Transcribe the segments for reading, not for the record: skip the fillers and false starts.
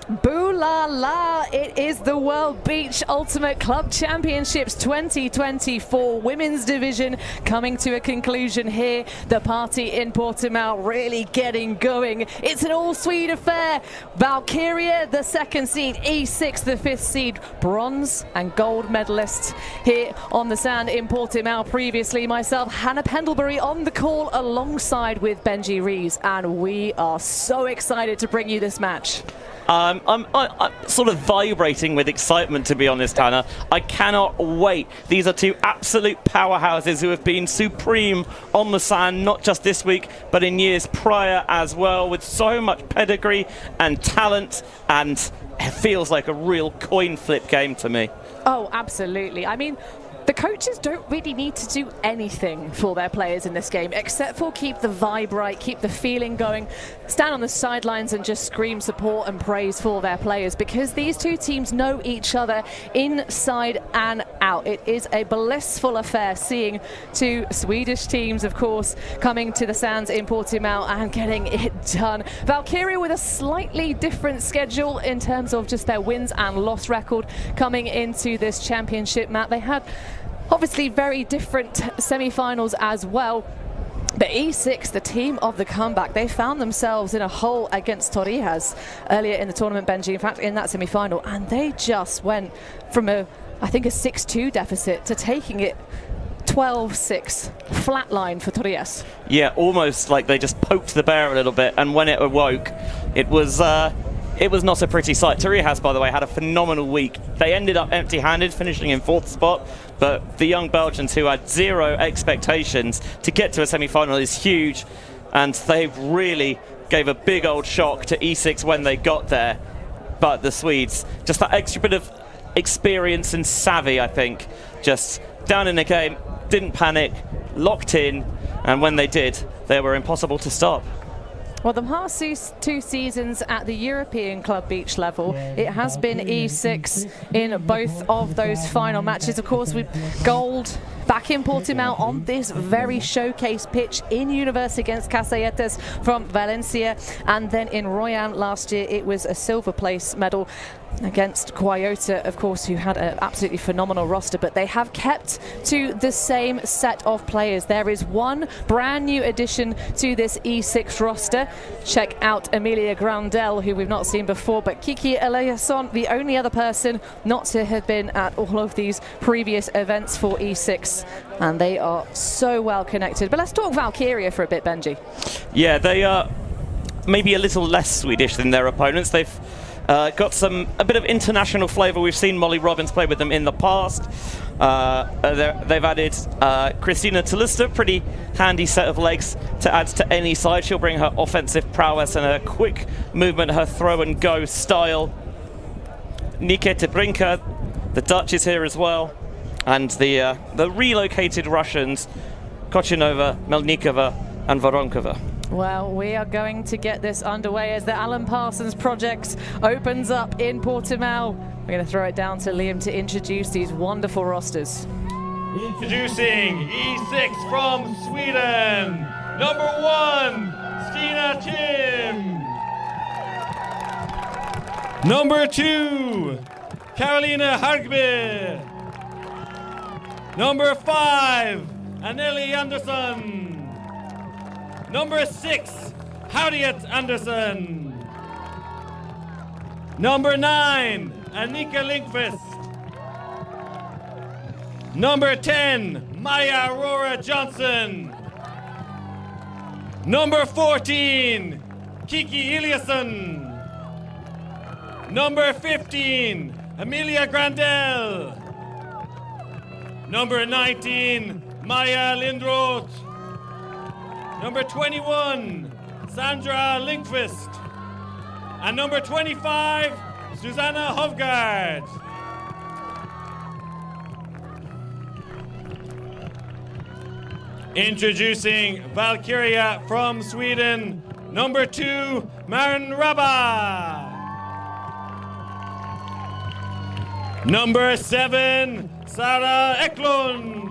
BULA! It is the World Beach Ultimate Club Championships 2024 Women's Division coming to a conclusion here. The party in Portimão really getting going. It's an all-Swede affair. Valkyria, the second seed, E6, the fifth seed, bronze and gold medalists here on the sand in Portimão. Previously, myself, Hannah Pendlebury on the call alongside with Benji Reeves, and we are so excited to bring you this match. I'm sort of vibrating with excitement, to be honest, Hannah. I cannot wait. These are two absolute powerhouses who have been supreme on the sand, not just this week, but in years prior as well, with so much pedigree and talent, and it feels like a real coin flip game to me. Oh, absolutely. I mean, the coaches don't really need to do anything for their players in this game, except for keep the vibe right, keep the feeling going, stand on the sidelines and just scream support and praise for their players, because these two teams know each other inside and out. It is a blissful affair seeing two Swedish teams, of course, coming to the sands in Portimão and getting it done. Valkyria with a slightly different schedule in terms of just their wins and loss record coming into this championship, Matt. They had obviously very different semi-finals as well. But E6, the team of the comeback, they found themselves in a hole against Torijas earlier in the tournament, Benji, in fact, in that semi-final, and they just went from I think a 6-2 deficit to taking it 12-6, flatline for Torijas. Yeah, almost like they just poked the bear a little bit, and when it awoke, it was not a pretty sight. Torijas, by the way, had a phenomenal week. They ended up empty-handed, finishing in 4th spot, but the young Belgians, who had zero expectations to get to a semi-final, is huge, and they really gave a big old shock to E6 when they got there. But the Swedes, just that extra bit of experience and savvy, I think, just down in the game, didn't panic, locked in, and when they did, they were impossible to stop. Well, the past two seasons at the European Club Beach level, it has been E6 in both of those final matches. Of course, with gold back in Portimão on this very showcase pitch in Universe against Casetes from Valencia. And then in Royan last year, it was a silver place medal against Quayota, of course, who had an absolutely phenomenal roster, but they have kept to the same set of players. There is one brand new addition to this E6 roster. Check out Emilia Grandel, who we've not seen before, but Kiki Eliasson, the only other person not to have been at all of these previous events for E6, and they are so well connected. But let's talk Valkyria for a bit, Benji. Yeah, they are maybe a little less Swedish than their opponents. They've got a bit of international flavour. We've seen Molly Robbins play with them in the past. They've added Christina Talista, pretty handy set of legs to add to any side. She'll bring her offensive prowess and her quick movement, her throw and go style. Nikita Brinka, the Dutch, is here as well, and the relocated Russians, Kochinova, Melnikova and Voronkova. Well, we are going to get this underway as the Alan Parsons project opens up in Portimão. We're going to throw it down to Liam to introduce these wonderful rosters. Introducing E6 from Sweden, number 1, Stina Tim. Number 2, Carolina Hargby. Number 5, Anneli Andersson. Number 6, Harriet Anderson. Number 9, Annika Lindqvist. Number 10, Maya Aurora Johnson. Number 14, Kiki Eliasson. Number 15, Emilia Grandel. Number 19, Maya Lindroth. Number 21, Sandra Lindqvist. And number 25, Susanna Hovgaard. Introducing Valkyria from Sweden, number 2, Maren Rabba. Number 7, Sarah Eklund.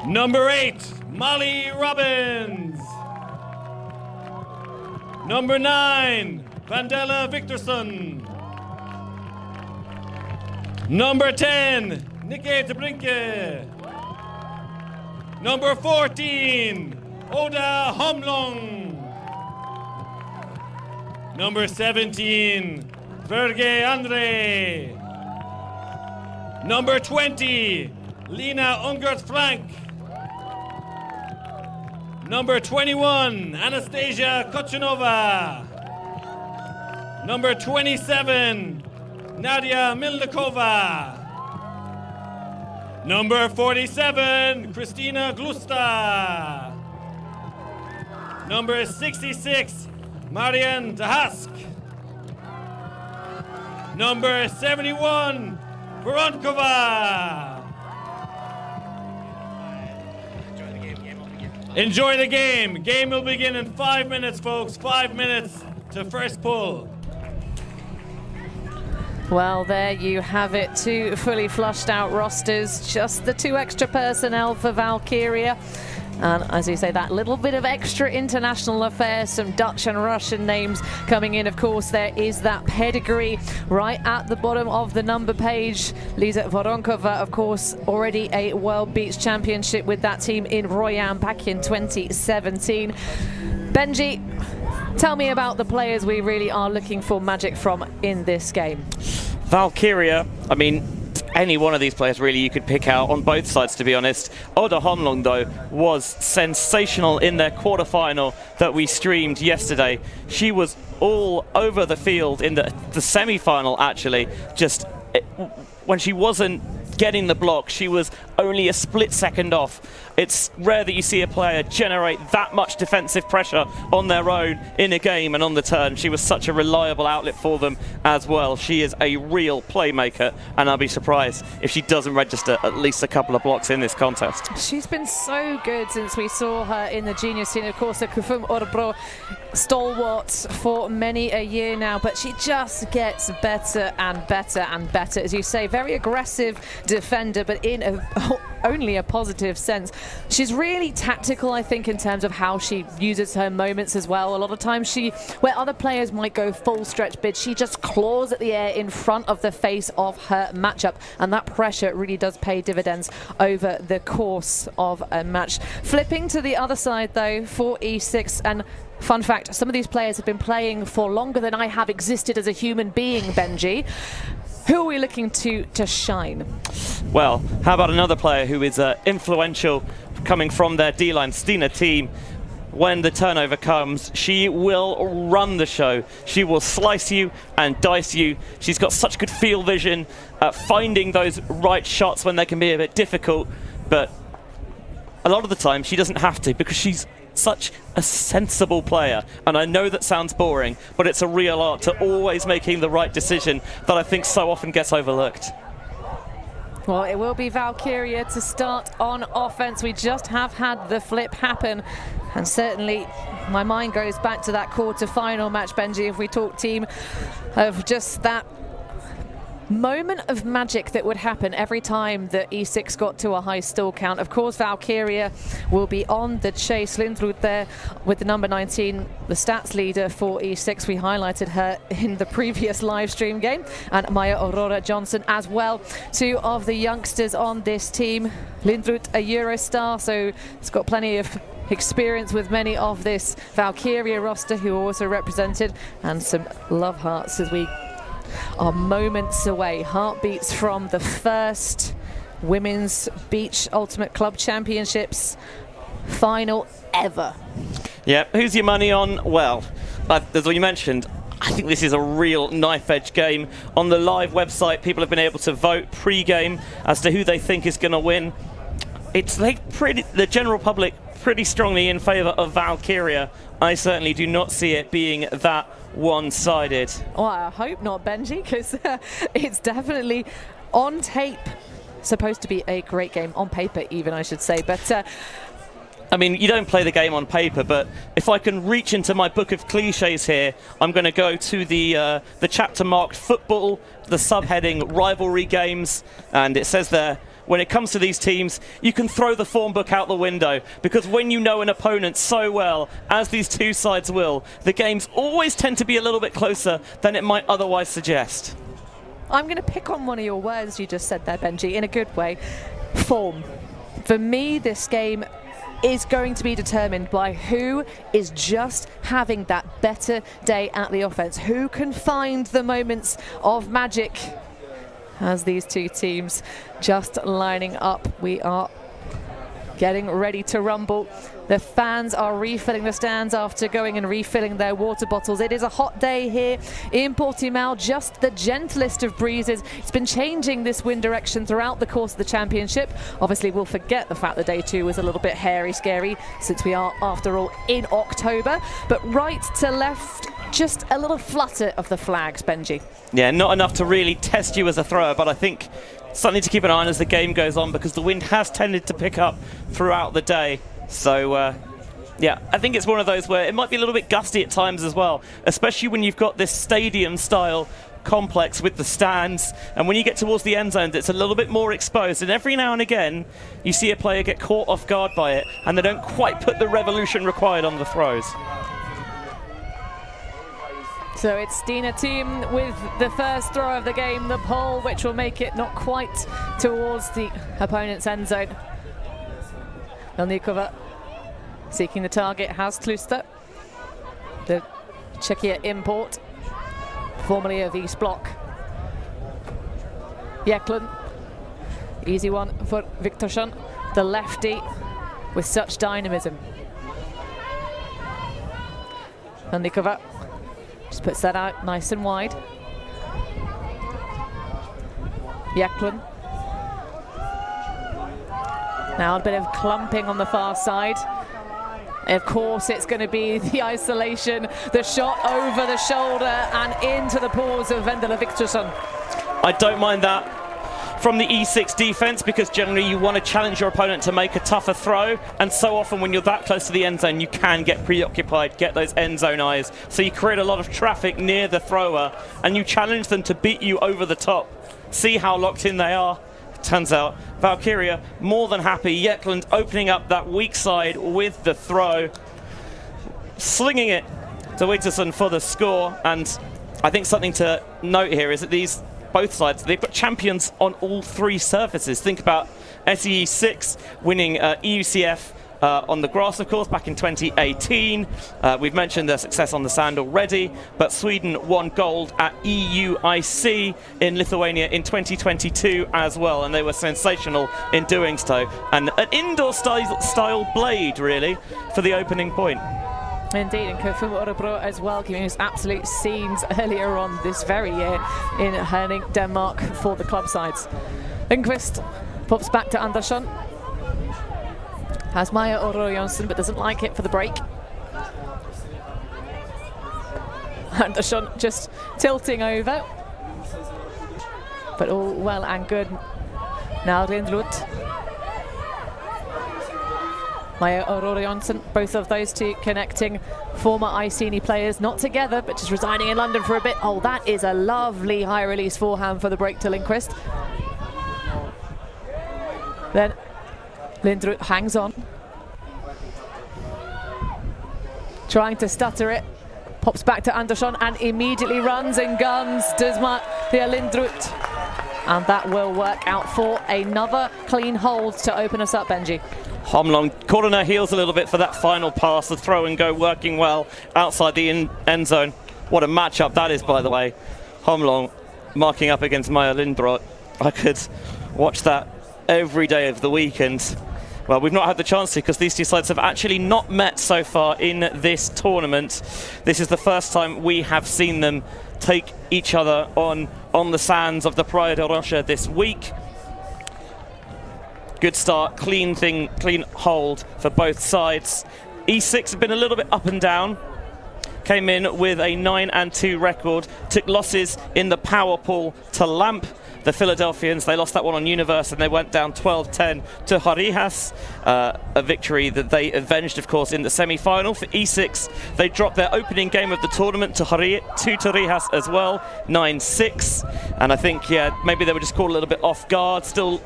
Number 8, Molly Robbins. Number 9, Vandela Victorson. Number 10, Nikke Brinke. Number 14, Oda Homlong. Number 17, Verge Andre. Number 20, Lina Ungert Frank. Number 21, Anastasia Kochanova. Number 27, Nadia Milnikova. Number 47, Kristina Glusta. Number 66, Marian Dahask. Number 71, Voronkova. Enjoy the game. Game will begin in 5 minutes, folks. 5 minutes to first pull. Well, there you have it. 2 fully flushed out rosters, just the 2 extra personnel for Valkyria. And as you say, that little bit of extra international affairs, some Dutch and Russian names coming in. Of course, there is that pedigree right at the bottom of the number page. Lisa Voronkova, of course, already a World Beach Championship with that team in Royan back in 2017. Benji, tell me about the players we really are looking for magic from in this game. Valkyria, I mean, any one of these players really you could pick out on both sides, to be honest. Oda Homlong, though, was sensational in their quarterfinal that we streamed yesterday. She was all over the field in the semi-final, actually. Just when she wasn't getting the block, she was only a split second off. It's rare that you see a player generate that much defensive pressure on their own in a game and on the turn. She was such a reliable outlet for them as well. She is a real playmaker, and I'll be surprised if she doesn't register at least a couple of blocks in this contest. She's been so good since we saw her in the junior scene. Of course, a Kufum Orbro stalwart for many a year now, but she just gets better and better and better. As you say, very aggressive defender, but in only a positive sense. She's really tactical, I think, in terms of how she uses her moments as well. A lot of times where other players might go full stretch bid, she just claws at the air in front of the face of her matchup, and that pressure really does pay dividends over the course of a match. Flipping to the other side, though, for E6, and fun fact, some of these players have been playing for longer than I have existed as a human being, Benji. Who are we looking to shine? Well, how about another player who is influential coming from their D-line, Stina team? When the turnover comes, she will run the show. She will slice you and dice you. She's got such good field vision at finding those right shots when they can be a bit difficult, but a lot of the time she doesn't have to, because she's such a sensible player. And I know that sounds boring, but it's a real art to always making the right decision that I think so often gets overlooked. Well, it will be Valkyria to start on offense. We just have had the flip happen, and certainly my mind goes back to that quarter-final match, Benji, if we talk team, of just that moment of magic that would happen every time that E6 got to a high still count. Of course, Valkyria will be on the chase. Lindrud there with the number 19, the stats leader for E6. We highlighted her in the previous live stream game. And Maya Aurora Johnson as well. 2 of the youngsters on this team. Lindrud, a Eurostar, so it's got plenty of experience with many of this Valkyria roster who are also represented, and some love hearts as we are moments away. Heartbeats from the first Women's Beach Ultimate Club Championships final ever. Yeah, who's your money on? Well, as you mentioned, I think this is a real knife-edge game. On the live website, people have been able to vote pre-game as to who they think is going to win. It's like the general public pretty strongly in favour of Valkyria. I certainly do not see it being that one-sided. Oh, I hope not, Benji, because it's definitely on tape supposed to be a great game, on paper even, I should say. But I mean, you don't play the game on paper, but if I can reach into my book of cliches here, I'm going to go to the chapter marked football, the subheading rivalry games, and it says there, when it comes to these teams, you can throw the form book out the window, because when you know an opponent so well, as these two sides will, the games always tend to be a little bit closer than it might otherwise suggest. I'm going to pick on one of your words you just said there, Benji, in a good way. Form. For me, this game is going to be determined by who is just having that better day at the offense. Who can find the moments of magic as these two teams just lining up. We are getting ready to rumble. The fans are refilling the stands after going and refilling their water bottles. It is a hot day here in Portimão, just the gentlest of breezes. It's been changing this wind direction throughout the course of the championship. Obviously, we'll forget the fact that day 2 was a little bit hairy, scary, since we are, after all, in October. But right to left, just a little flutter of the flags, Benji. Yeah, not enough to really test you as a thrower, but I think something to keep an eye on as the game goes on, because the wind has tended to pick up throughout the day. So, yeah, I think it's one of those where it might be a little bit gusty at times as well, especially when you've got this stadium-style complex with the stands, and when you get towards the end zones, it's a little bit more exposed, and every now and again, you see a player get caught off guard by it, and they don't quite put the revolution required on the throws. So it's Dina team with the first throw of the game, the pole, which will make it not quite towards the opponent's end zone. Melnikova seeking the target, has Kluster, the Czechia import, formerly of East Block. Jeklund, easy one for Viktorsson, the lefty with such dynamism. Melnikova just puts that out nice and wide. Jeklund. Now a bit of clumping on the far side. Of course, it's going to be the isolation, the shot over the shoulder and into the paws of Vendela Viktorsson. I don't mind that from the E6 defense, because generally you want to challenge your opponent to make a tougher throw, and so often when you're that close to the end zone, you can get preoccupied, get those end zone eyes. So you create a lot of traffic near the thrower, and you challenge them to beat you over the top. See how locked in they are. Turns out Valkyria more than happy. Jeklund opening up that weak side with the throw, slinging it to Viktorsson for the score. And I think something to note here is that both sides, they've got champions on all 3 surfaces. Think about SWE6 winning EUCF on the grass, of course, back in 2018. We've mentioned their success on the sand already, but Sweden won gold at EUIC in Lithuania in 2022 as well, and they were sensational in doing so. And an indoor style blade, really, for the opening point. Indeed, and Kofum Örebro as well, giving us absolute scenes earlier on this very year in Herning, Denmark, for the club sides. Lindqvist pops back to Andersson. Has Maya Oro-Jonsson, but doesn't like it for the break. Andersson just tilting over. But all well and good. Now Lindrud. Maya Oro-Jonsson, both of those two connecting former Iceni players, not together, but just residing in London for a bit. Oh, that is a lovely high release forehand for the break to Lindqvist. Then Lindrud hangs on. Trying to stutter it. Pops back to Andersson and immediately runs and guns does Maria Lindrud. And that will work out for another clean hold to open us up, Benji. Homlong caught on her heels a little bit for that final pass, the throw and go working well outside the end zone. What a matchup that is, by the way. Homlong marking up against Maya Lindrud. I could watch that every day of the week, and well, we've not had the chance to, because these two sides have actually not met so far in this tournament. This is the first time we have seen them take each other on the sands of the Praia de Rocha this week. Good start, clean hold for both sides. E6 have been a little bit up and down. Came in with a 9-2 record, took losses in the power pool to Lamp. The Philadelphians, they lost that one on Universe, and they went down 12-10 to Harijas. A victory that they avenged, of course, in the semi-final. For E6, they dropped their opening game of the tournament to Harijas as well, 9-6. And I think, yeah, maybe they were just caught a little bit off guard, still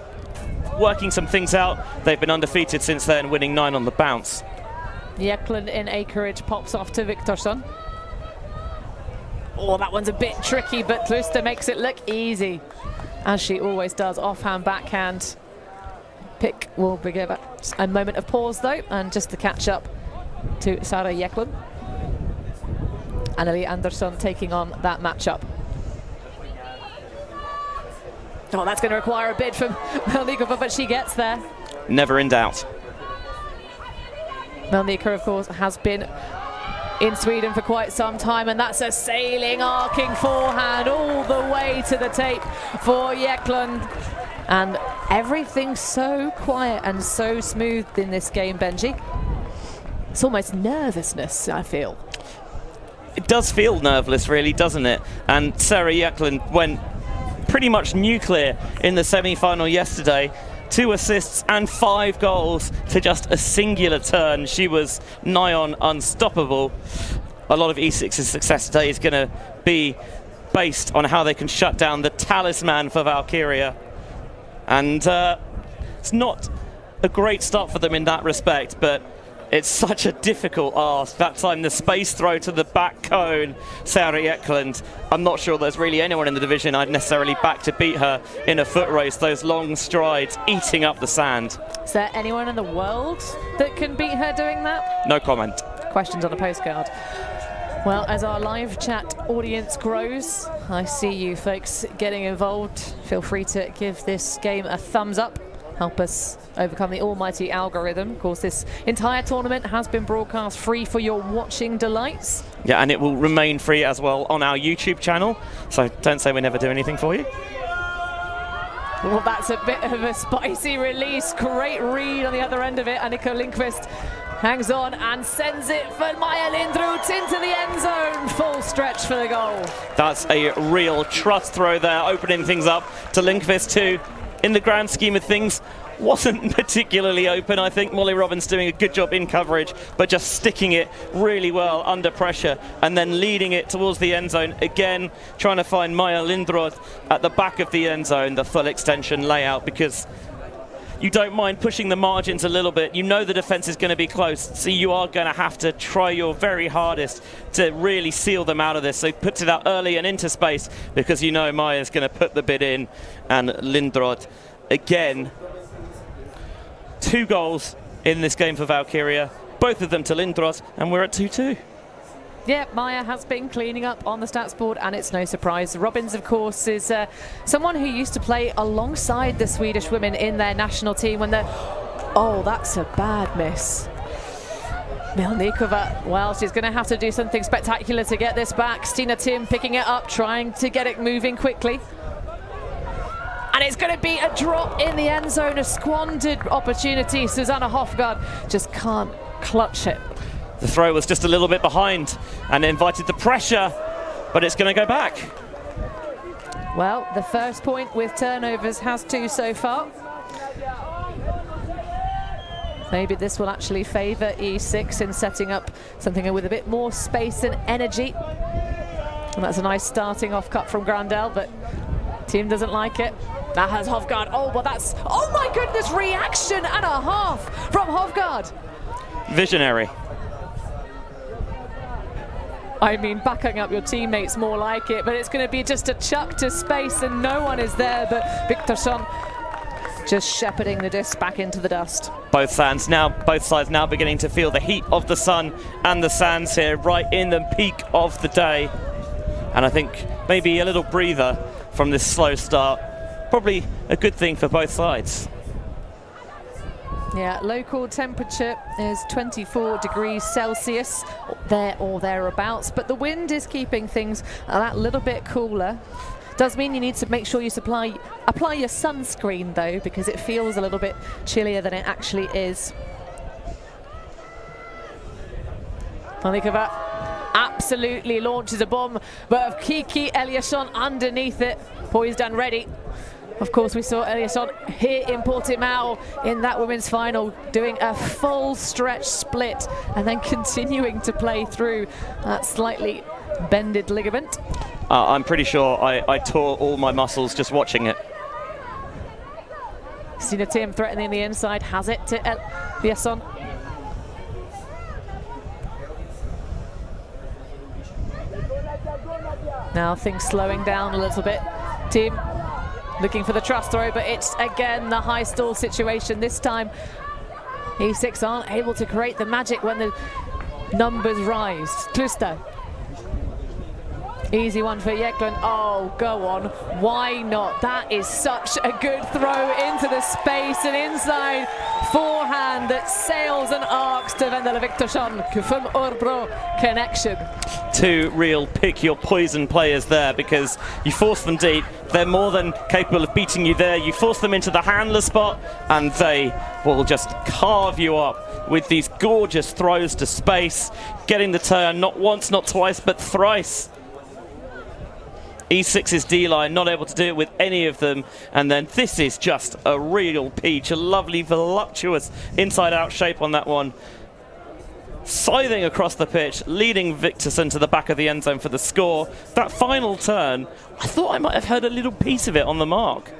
working some things out. They've been undefeated since then, winning 9 on the bounce. Jeklen in acreage pops off to Viktorsson. Oh, that one's a bit tricky, but Kluster makes it look easy, as she always does. Offhand, backhand. Pick will give us a moment of pause, though, and just to catch up to Sara Jeklen. Anneli Andersson taking on that matchup. Oh, that's going to require a bid from Melnikova, but she gets there. Never in doubt. Melnikova, of course, has been in Sweden for quite some time, and that's a sailing, arcing forehand all the way to the tape for Jeklen. And everything's so quiet and so smooth in this game, Benji. It's almost nervousness, I feel. It does feel nerveless, really, doesn't it? And Sara Jeklen went pretty much nuclear in the semi-final yesterday. 2 assists and 5 goals to just a singular turn. She was nigh on unstoppable. A lot of E6's success today is going to be based on how they can shut down the talisman for Valkyria. And it's not a great start for them in that respect, but it's such a difficult ask. That time the space throw to the back cone, Sara Jeklen. I'm not sure there's really anyone in the division I'd necessarily back to beat her in a foot race. Those long strides eating up the sand. Is there anyone in the world that can beat her doing that? No comment. Questions on a postcard. Well, as our live chat audience grows, I see you folks getting involved. Feel free to give this game a thumbs up. Help us overcome the almighty algorithm. Of course, this entire tournament has been broadcast free for your watching delights. Yeah, and it will remain free as well on our YouTube channel. So don't say we never do anything for you. Well, that's a bit of a spicy release. Great read on the other end of it. Annika Lindqvist hangs on and sends it for Maja Lindroth into the end zone. Full stretch for the goal. That's a real trust throw there, opening things up to Lindqvist too. In the grand scheme of things, wasn't particularly open. I think Molly Robbins doing a good job in coverage, but just sticking it really well under pressure and then leading it towards the end zone. Again, trying to find Maja Lindroth at the back of the end zone, the full extension layout, because you don't mind pushing the margins a little bit. You know the defense is going to be close, so you are going to have to try your very hardest to really seal them out of this. So puts it out early and into space because you know Maya's going to put the bid in. And Lindroth, again, 2 goals in this game for Valkyria, both of them to Lindroth, and we're at 2-2. Yeah, Maja has been cleaning up on the stats board, and it's no surprise. Robbins, of course, is someone who used to play alongside the Swedish women in their national team when they're... Oh, that's a bad miss. Melnikova, well, she's going to have to do something spectacular to get this back. Stina Tim picking it up, trying to get it moving quickly. And it's going to be a drop in the end zone, a squandered opportunity. Susanna Hofgaard just can't clutch it. The throw was just a little bit behind and invited the pressure, but it's going to go back. Well, the first point with turnovers has 2 so far. Maybe this will actually favour E6 in setting up something with a bit more space and energy. And that's a nice starting off cut from Grandel, but team doesn't like it. That has Hofgaard. Oh, but that's... Oh my goodness, reaction and a half from Hofgaard. Visionary. I mean, backing up your teammates more like it, but it's going to be just a chuck to space and no one is there, but Viktorsson just shepherding the disc back into the dust. Both sides now beginning to feel the heat of the sun and the sands here, right in the peak of the day. And I think maybe a little breather from this slow start. Probably a good thing for both sides. Yeah, local temperature is 24 degrees Celsius, there or thereabouts, but the wind is keeping things that little bit cooler. Does mean you need to make sure you apply your sunscreen though, because it feels a little bit chillier than it actually is. Melnikova absolutely launches a bomb, but Kiki Eliasson underneath it, poised and ready. Of course, we saw Eliasson here in Portimão in that women's final doing a full stretch split and then continuing to play through that slightly bended ligament. I'm pretty sure I tore all my muscles just watching it. Sina Tim threatening the inside, has it to Liesson. Now things slowing down a little bit. Team looking for the trust throw, but it's again the high stall situation. This time E6 aren't able to create the magic when the numbers rise. Kluster. Easy one for Yeklund. Oh, go on. Why not? That is such a good throw into the space and inside forehand that sails and arcs to Vendela Victorsson. Kufum Orbro connection. Two real pick your poison players there, because you force them deep. They're more than capable of beating you there. You force them into the handler spot and they will just carve you up with these gorgeous throws to space, getting the turn not once, not twice, but thrice. E6's D-line not able to do it with any of them, and then this is just a real peach, a lovely voluptuous inside-out shape on that one. Scything across the pitch, leading Victorson to the back of the end zone for the score. That final turn, I thought I might have heard a little piece of it on the mark.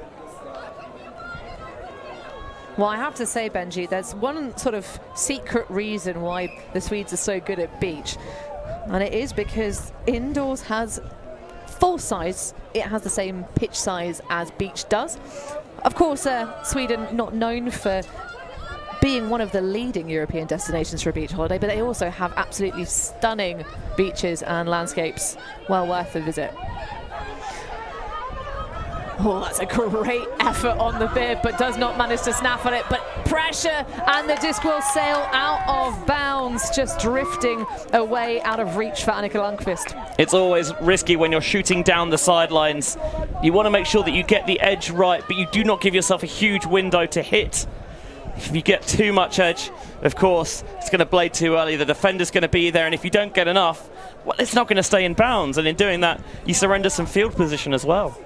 Well, I have to say, Benji, there's one sort of secret reason why the Swedes are so good at beach, and it is because indoors has full size. It has the same pitch size as beach does. Of course, Sweden not known for being one of the leading European destinations for a beach holiday, but they also have absolutely stunning beaches and landscapes well worth a visit. Oh, that's a great effort on the bib, but does not manage to snap on it. But pressure, and the disc will sail out of bounds, just drifting away out of reach for Annika Lundqvist. It's always risky when you're shooting down the sidelines. You want to make sure that you get the edge right, but you do not give yourself a huge window to hit. If you get too much edge, of course, it's going to blade too early. The defender's going to be there, and if you don't get enough, well, it's not going to stay in bounds. And in doing that, you surrender some field position as well.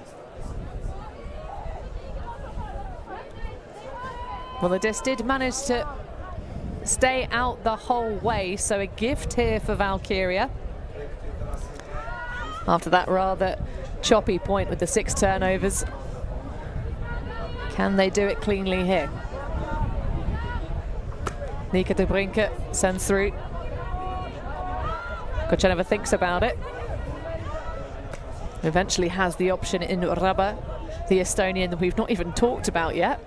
Well, the disc did manage to stay out the whole way, so a gift here for Valkyria. After that rather choppy point with the 6 turnovers. Can they do it cleanly here? Nika de Brinke sends through. Kochenova thinks about it. Eventually has the option in Rubber, the Estonian that we've not even talked about yet.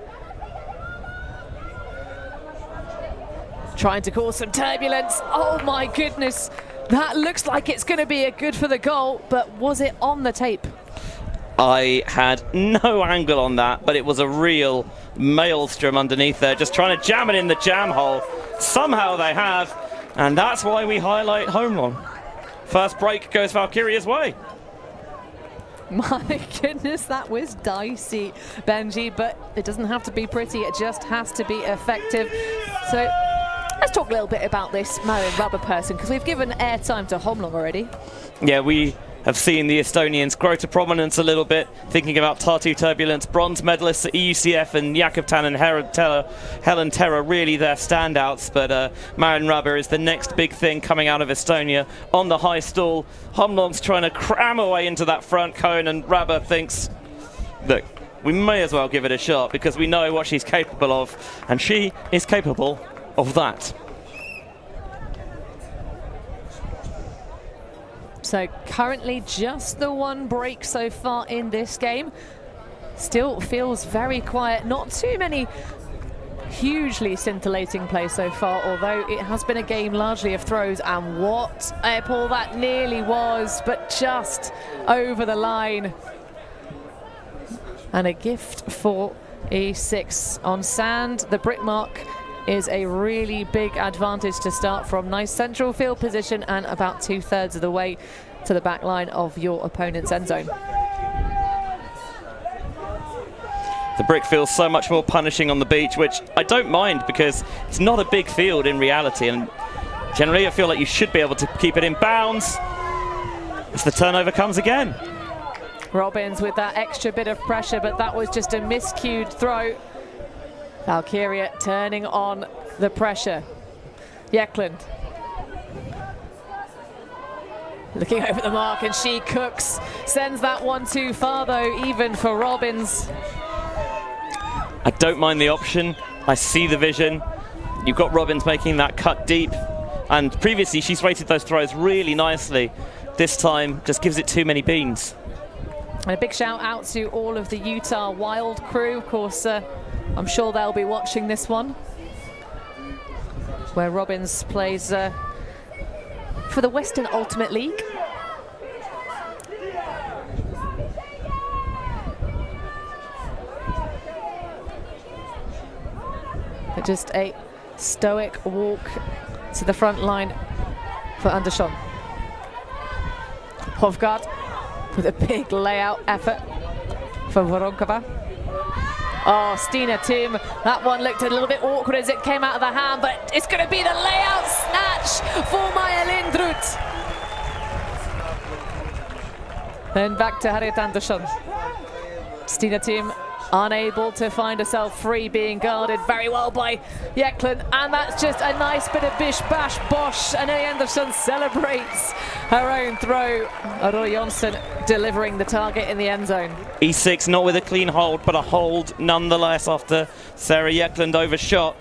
Trying to cause some turbulence. Oh my goodness. That looks like it's going to be a good for the goal, but was it on the tape? I had no angle on that, but it was a real maelstrom underneath there, just trying to jam it in the jam hole. Somehow they have, and that's why we highlight home run. First break goes Valkyria's way. My goodness, that was dicey, Benji, but it doesn't have to be pretty, it just has to be effective. So let's talk a little bit about this Marion Rubber person, because we've given airtime to Holmlund already. Yeah, we have seen the Estonians grow to prominence a little bit, thinking about Tartu Turbulence, bronze medalists at EUCF, and Jakob Tan and Helen Terra really their standouts, but Marion Rubber is the next big thing coming out of Estonia on the high stall. Holmlund's trying to cram away into that front cone, and Rubber thinks, look, we may as well give it a shot, because we know what she's capable of, and she is capable of that. So currently just the one break so far in this game. Still feels very quiet. Not too many hugely scintillating plays so far, although it has been a game largely of throws. And what a pull that nearly was, but just over the line. And a gift for E6 on sand. The brick mark is a really big advantage to start from. Nice central field position and about 2/3 of the way to the back line of your opponent's end zone. The brick feels so much more punishing on the beach, which I don't mind because it's not a big field in reality, and generally I feel like you should be able to keep it in bounds as the turnover comes again. Robbins with that extra bit of pressure, but that was just a miscued throw. Valkyria turning on the pressure. Yeklund. Looking over the mark, and she cooks. Sends that one too far though, even for Robbins. I don't mind the option. I see the vision. You've got Robbins making that cut deep. And previously, she's rated those throws really nicely. This time, just gives it too many beans. And a big shout out to all of the Utah Wild crew. Of course, I'm sure they'll be watching this one, where Robbins plays for the Western Ultimate League. But just a stoic walk to the front line for Andersson. Hovgaard with a big layout effort for Voronkova. Oh, Stina Tim, that one looked a little bit awkward as it came out of the hand, but it's going to be the layout snatch for Maja Lindroth. Then back to Harriet Andersson. Stina Tim unable to find herself free, being guarded very well by Jeklund, and that's just a nice bit of bish bash bosh, and Andersson celebrates her own throw. Roy Jonsson delivering the target in the end zone. E6 not with a clean hold, but a hold nonetheless after Sarah Jeklund overshot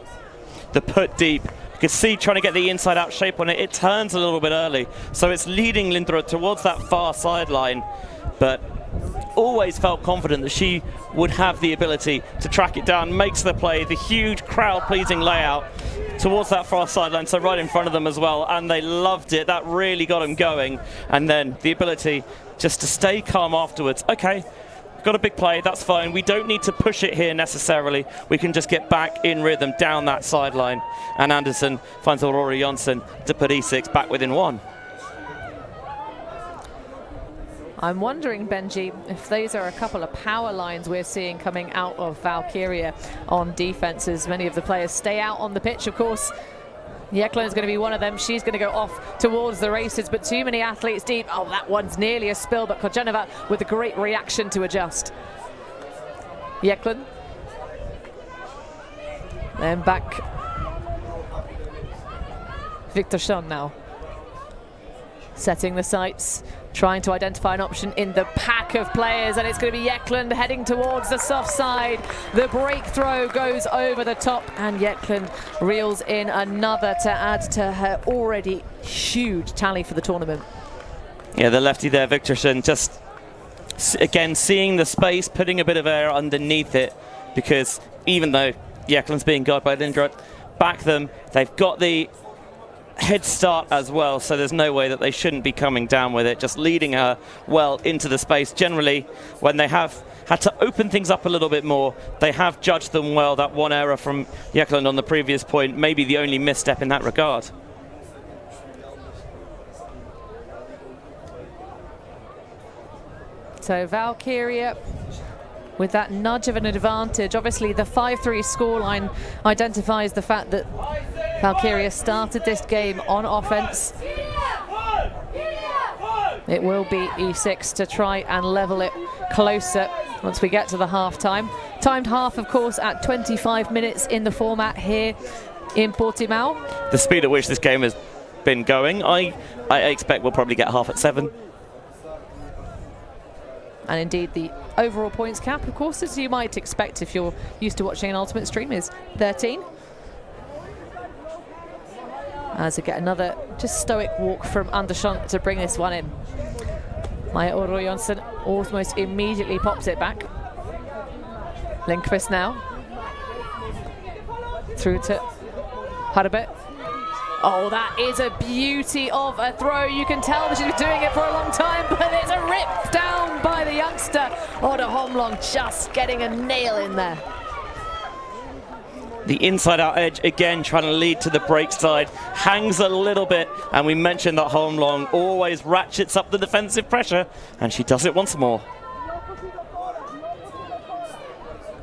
the put deep. You can see trying to get the inside out shape on it. It turns a little bit early, so it's leading Lindroth towards that far sideline, but always felt confident that she would have the ability to track it down, makes the play, the huge crowd-pleasing layout towards that far sideline, so right in front of them as well, and they loved it. That really got them going, and then the ability just to stay calm afterwards. Okay, got a big play, that's fine. We don't need to push it here necessarily. We can just get back in rhythm down that sideline, and Andersson finds Aurora Jonsson to put E6 back within one. I'm wondering, Benji, if those are a couple of power lines we're seeing coming out of Valkyria on defense, as many of the players stay out on the pitch. Of course, Jeklund is going to be one of them. She's going to go off towards the races, but too many athletes deep. Oh, that one's nearly a spill, but Kojenova with a great reaction to adjust. Jeklund. Then back. Viktorsson now. Setting the sights, trying to identify an option in the pack of players, and it's going to be Jeklund heading towards the soft side. The break throw goes over the top, and Jeklund reels in another to add to her already huge tally for the tournament. Yeah, the lefty there, Viktorsson, just again seeing the space, putting a bit of air underneath it, because even though Jeklund's being guarded by Lindroth, back them, they've got the head start as well, so there's no way that they shouldn't be coming down with it, just leading her well into the space. Generally, when they have had to open things up a little bit more, they have judged them well. That one error from Jeklund on the previous point, maybe the only misstep in that regard. So Valkyria with that nudge of an advantage. Obviously the 5-3 scoreline identifies the fact that Valkyria started this game on offense. It will be E6 to try and level it closer once we get to the half-time. Timed half, of course, at 25 minutes in the format here in Portimão. The speed at which this game has been going, I expect we'll probably get half at 7. And indeed, the overall points cap, of course, as you might expect if you're used to watching an Ultimate stream, is 13. As we get another just stoic walk from Andersson to bring this one in. Maja Oro Jonsson almost immediately pops it back. Lindqvist now. Through to Harbet. Oh, that is a beauty of a throw. You can tell that she's been doing it for a long time, but it's a rip down by the youngster. Oda Homlong just getting a nail in there. The inside-out edge, again, trying to lead to the break side. Hangs a little bit, and we mentioned that Homlong always ratchets up the defensive pressure, and she does it once more.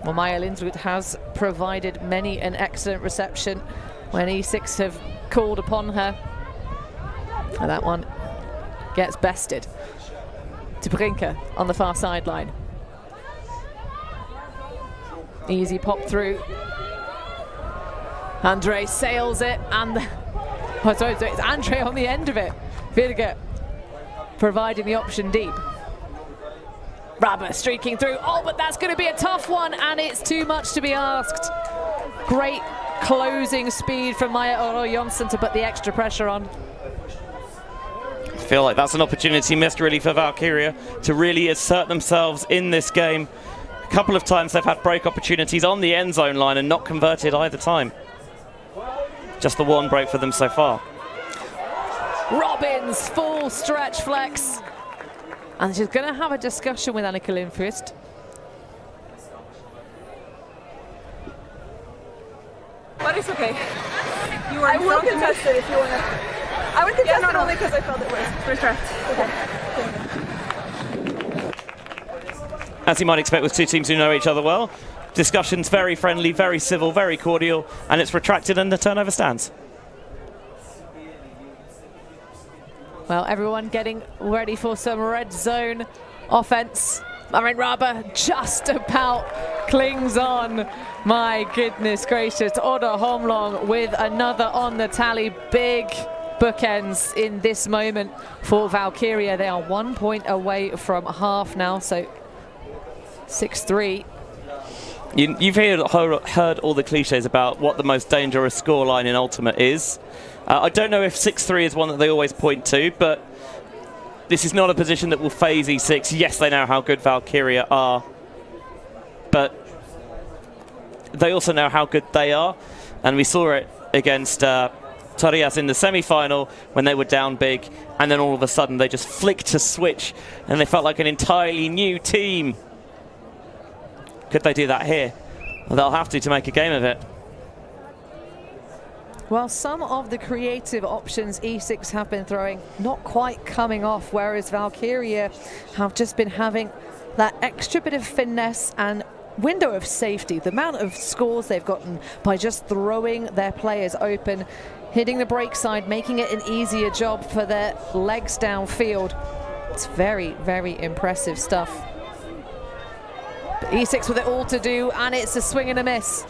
Well, Maja Lindroth has provided many an excellent reception when E6 have called upon her. And that one gets bested to Brinker on the far sideline. Easy pop through. Andre sails it, and it's Andre on the end of it. Virga providing the option deep. Rabba streaking through. Oh, but that's going to be a tough one, and it's too much to be asked. Great closing speed from Maya Oro Jonsson to put the extra pressure on. I feel like that's an opportunity missed really for Valkyria to really assert themselves in this game. A couple of times they've had break opportunities on the end zone line and not converted either time. Just the one break for them so far. Robbins, full stretch flex. And she's going to have a discussion with Annika Lindqvist. But it's okay. I will contest it if you want to. I would contest it only because I felt it was first draft. Okay. As you might expect with two teams who know each other well, discussions very friendly, very civil, very cordial, and it's retracted and the turnover stands. Well, everyone getting ready for some red zone offense. Marin Raba just about clings on. My goodness gracious. Oda Homlong with another on the tally. Big bookends in this moment for Valkyria. They are 1 point away from half now, so 6-3. You've heard all the cliches about what the most dangerous scoreline in Ultimate is. I don't know if 6-3 is one that they always point to, but this is not a position that will phase E6. Yes, they know how good Valkyria are, but they also know how good they are. And we saw it against Torias in the semi-final when they were down big, and then all of a sudden they just flicked a switch and they felt like an entirely new team. Could they do that here? Well, they'll have to make a game of it. Well, some of the creative options E6 have been throwing not quite coming off, whereas Valkyria have just been having that extra bit of finesse and window of safety. The amount of scores they've gotten by just throwing their players open, hitting the break side, making it an easier job for their legs downfield. It's very, very impressive stuff. But E6 with it all to do, and it's a swing and a miss.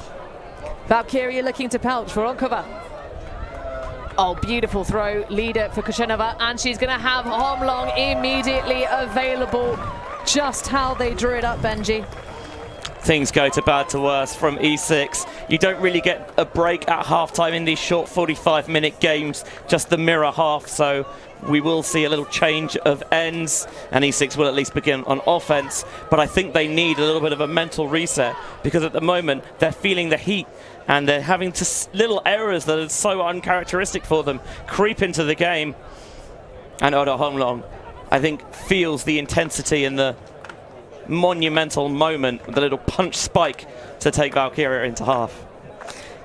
Valkyria looking to pouch for Onkova. Oh, beautiful throw, leader for Kushenova, and she's going to have Homlong immediately available. Just how they drew it up, Benji. Things go to bad to worse from E6. You don't really get a break at halftime in these short 45-minute games, just the mirror half, so we will see a little change of ends, and E6 will at least begin on offense. But I think they need a little bit of a mental reset, because at the moment they're feeling the heat and they're having little errors that are so uncharacteristic for them creep into the game. And Oda Homlong, I think, feels the intensity and the monumental moment, the little punch spike to take Valkyria into half.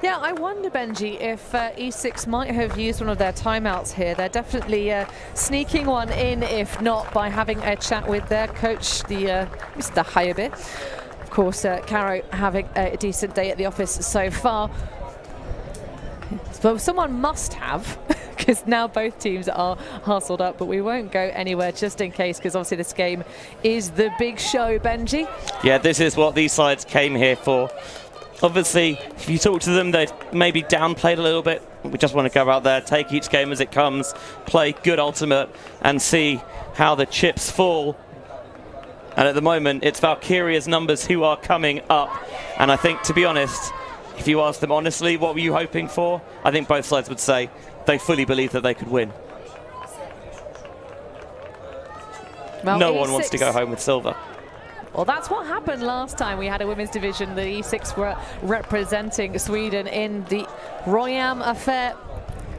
Yeah, I wonder, Benji, if E6 might have used one of their timeouts here. They're definitely sneaking one in, if not by having a chat with their coach, the Mr. Hayabe. Of course, Caro having a decent day at the office so far. So someone must have, because now both teams are hustled up, but we won't go anywhere just in case, because obviously this game is the big show, Benji. Yeah, this is what these sides came here for. Obviously, if you talk to them, they've maybe downplayed a little bit. We just want to go out there, take each game as it comes, play good Ultimate, and see how the chips fall. And at the moment, it's Valkyria's numbers who are coming up. And I think, to be honest, if you ask them honestly, what were you hoping for? I think both sides would say they fully believe that they could win. Well, no E6 one wants to go home with silver. Well, that's what happened last time we had a women's division. The E6 were representing Sweden in the Royam affair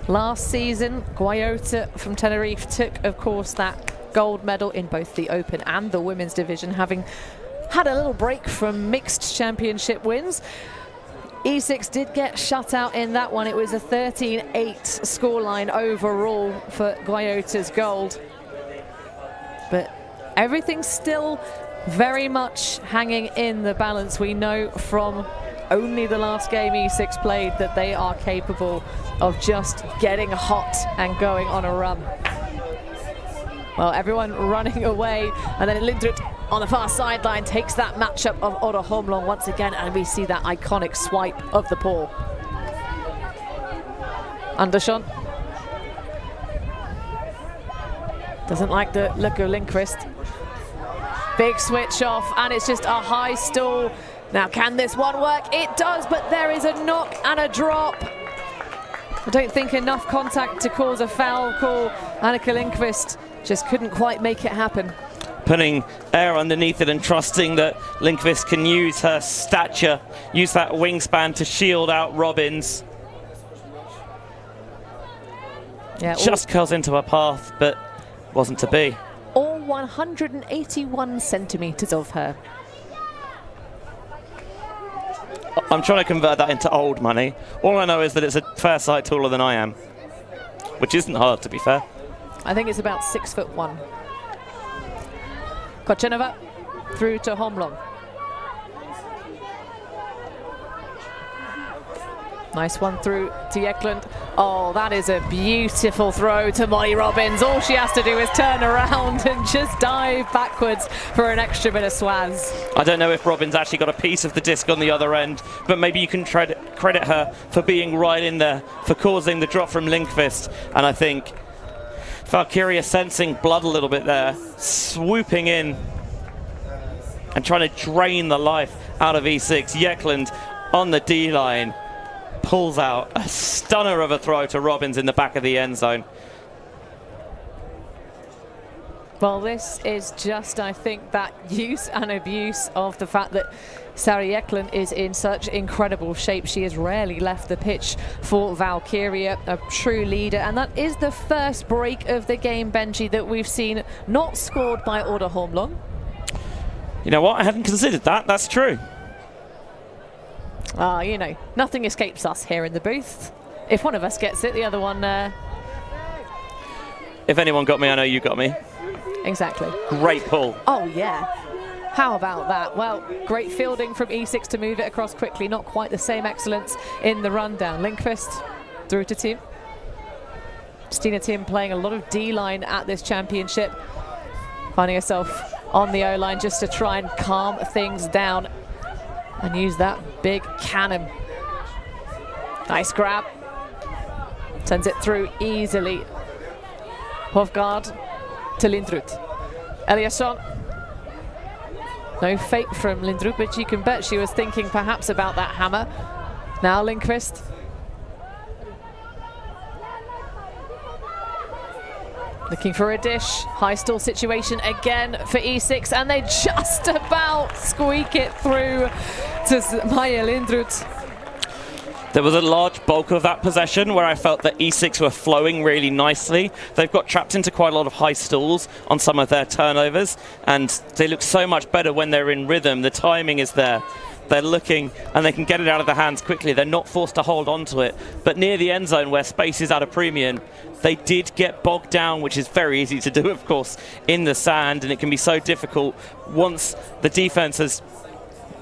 last season. Guayota from Tenerife took, of course, that gold medal in both the open and the women's division, having had a little break from mixed championship wins. E6 did get shut out in that one. It was a 13-8 scoreline overall for Guayota's gold. But everything's still very much hanging in the balance. We know from only the last game E6 played that they are capable of just getting hot and going on a run. Well, everyone running away, and then Lindrut on the far sideline takes that matchup of Oda Homlong once again, and we see that iconic swipe of the paw. Andersson doesn't like the look of Lindqvist. Big switch off, and it's just a high stall. Now, can this one work? It does, but there is a knock and a drop. I don't think enough contact to cause a foul call. Annika Lindqvist just couldn't quite make it happen. Putting air underneath it and trusting that Lindqvist can use her stature, use that wingspan to shield out Robbins. Yeah, just curls into her path, but wasn't to be. All 181 centimetres of her. I'm trying to convert that into old money. All I know is that it's a fair sight taller than I am, which isn't hard, to be fair. I think it's about 6'1". Kochenova through to Homlong. Nice one through to Eklund. Oh, that is a beautiful throw to Molly Robbins. All she has to do is turn around and just dive backwards for an extra bit of swaz. I don't know if Robbins actually got a piece of the disc on the other end, but maybe you can credit her for being right in there, for causing the drop from Lindqvist. And I think Valkyria sensing blood a little bit there, swooping in and trying to drain the life out of E6. Eklund on the D-line pulls out a stunner of a throw to Robbins in the back of the end zone. Well, this is just, I think, that use and abuse of the fact that Sari Eklund is in such incredible shape. She has rarely left the pitch for Valkyria, a true leader. And that is the first break of the game, Benji, that we've seen not scored by Order Holmlund. You know what? I hadn't considered that. That's true. You know, nothing escapes us here in the booth. If one of us gets it, the other one... If anyone got me, I know you got me. Exactly. Great pull. Oh, yeah. How about that? Well, great fielding from E6 to move it across quickly. Not quite the same excellence in the rundown. Lindqvist through to Tim. Stina Tim playing a lot of D-line at this championship. Finding herself on the O-line just to try and calm things down and use that big cannon. Nice grab. Sends it through easily. Hovgaard to Lindrud. Eliasson. No fake from Lindrud, but you can bet she was thinking perhaps about that hammer. Now Lindqvist. Looking for a dish. High stall situation again for E6, and they just about squeak it through to Maya Lindrud. There was a large bulk of that possession where I felt that E6 were flowing really nicely. They've got trapped into quite a lot of high stalls on some of their turnovers, and they look so much better when they're in rhythm. The timing is there. They're looking, and they can get it out of their hands quickly. They're not forced to hold on to it. But near the end zone, where space is at a premium, they did get bogged down, which is very easy to do, of course, in the sand, and it can be so difficult once the defense has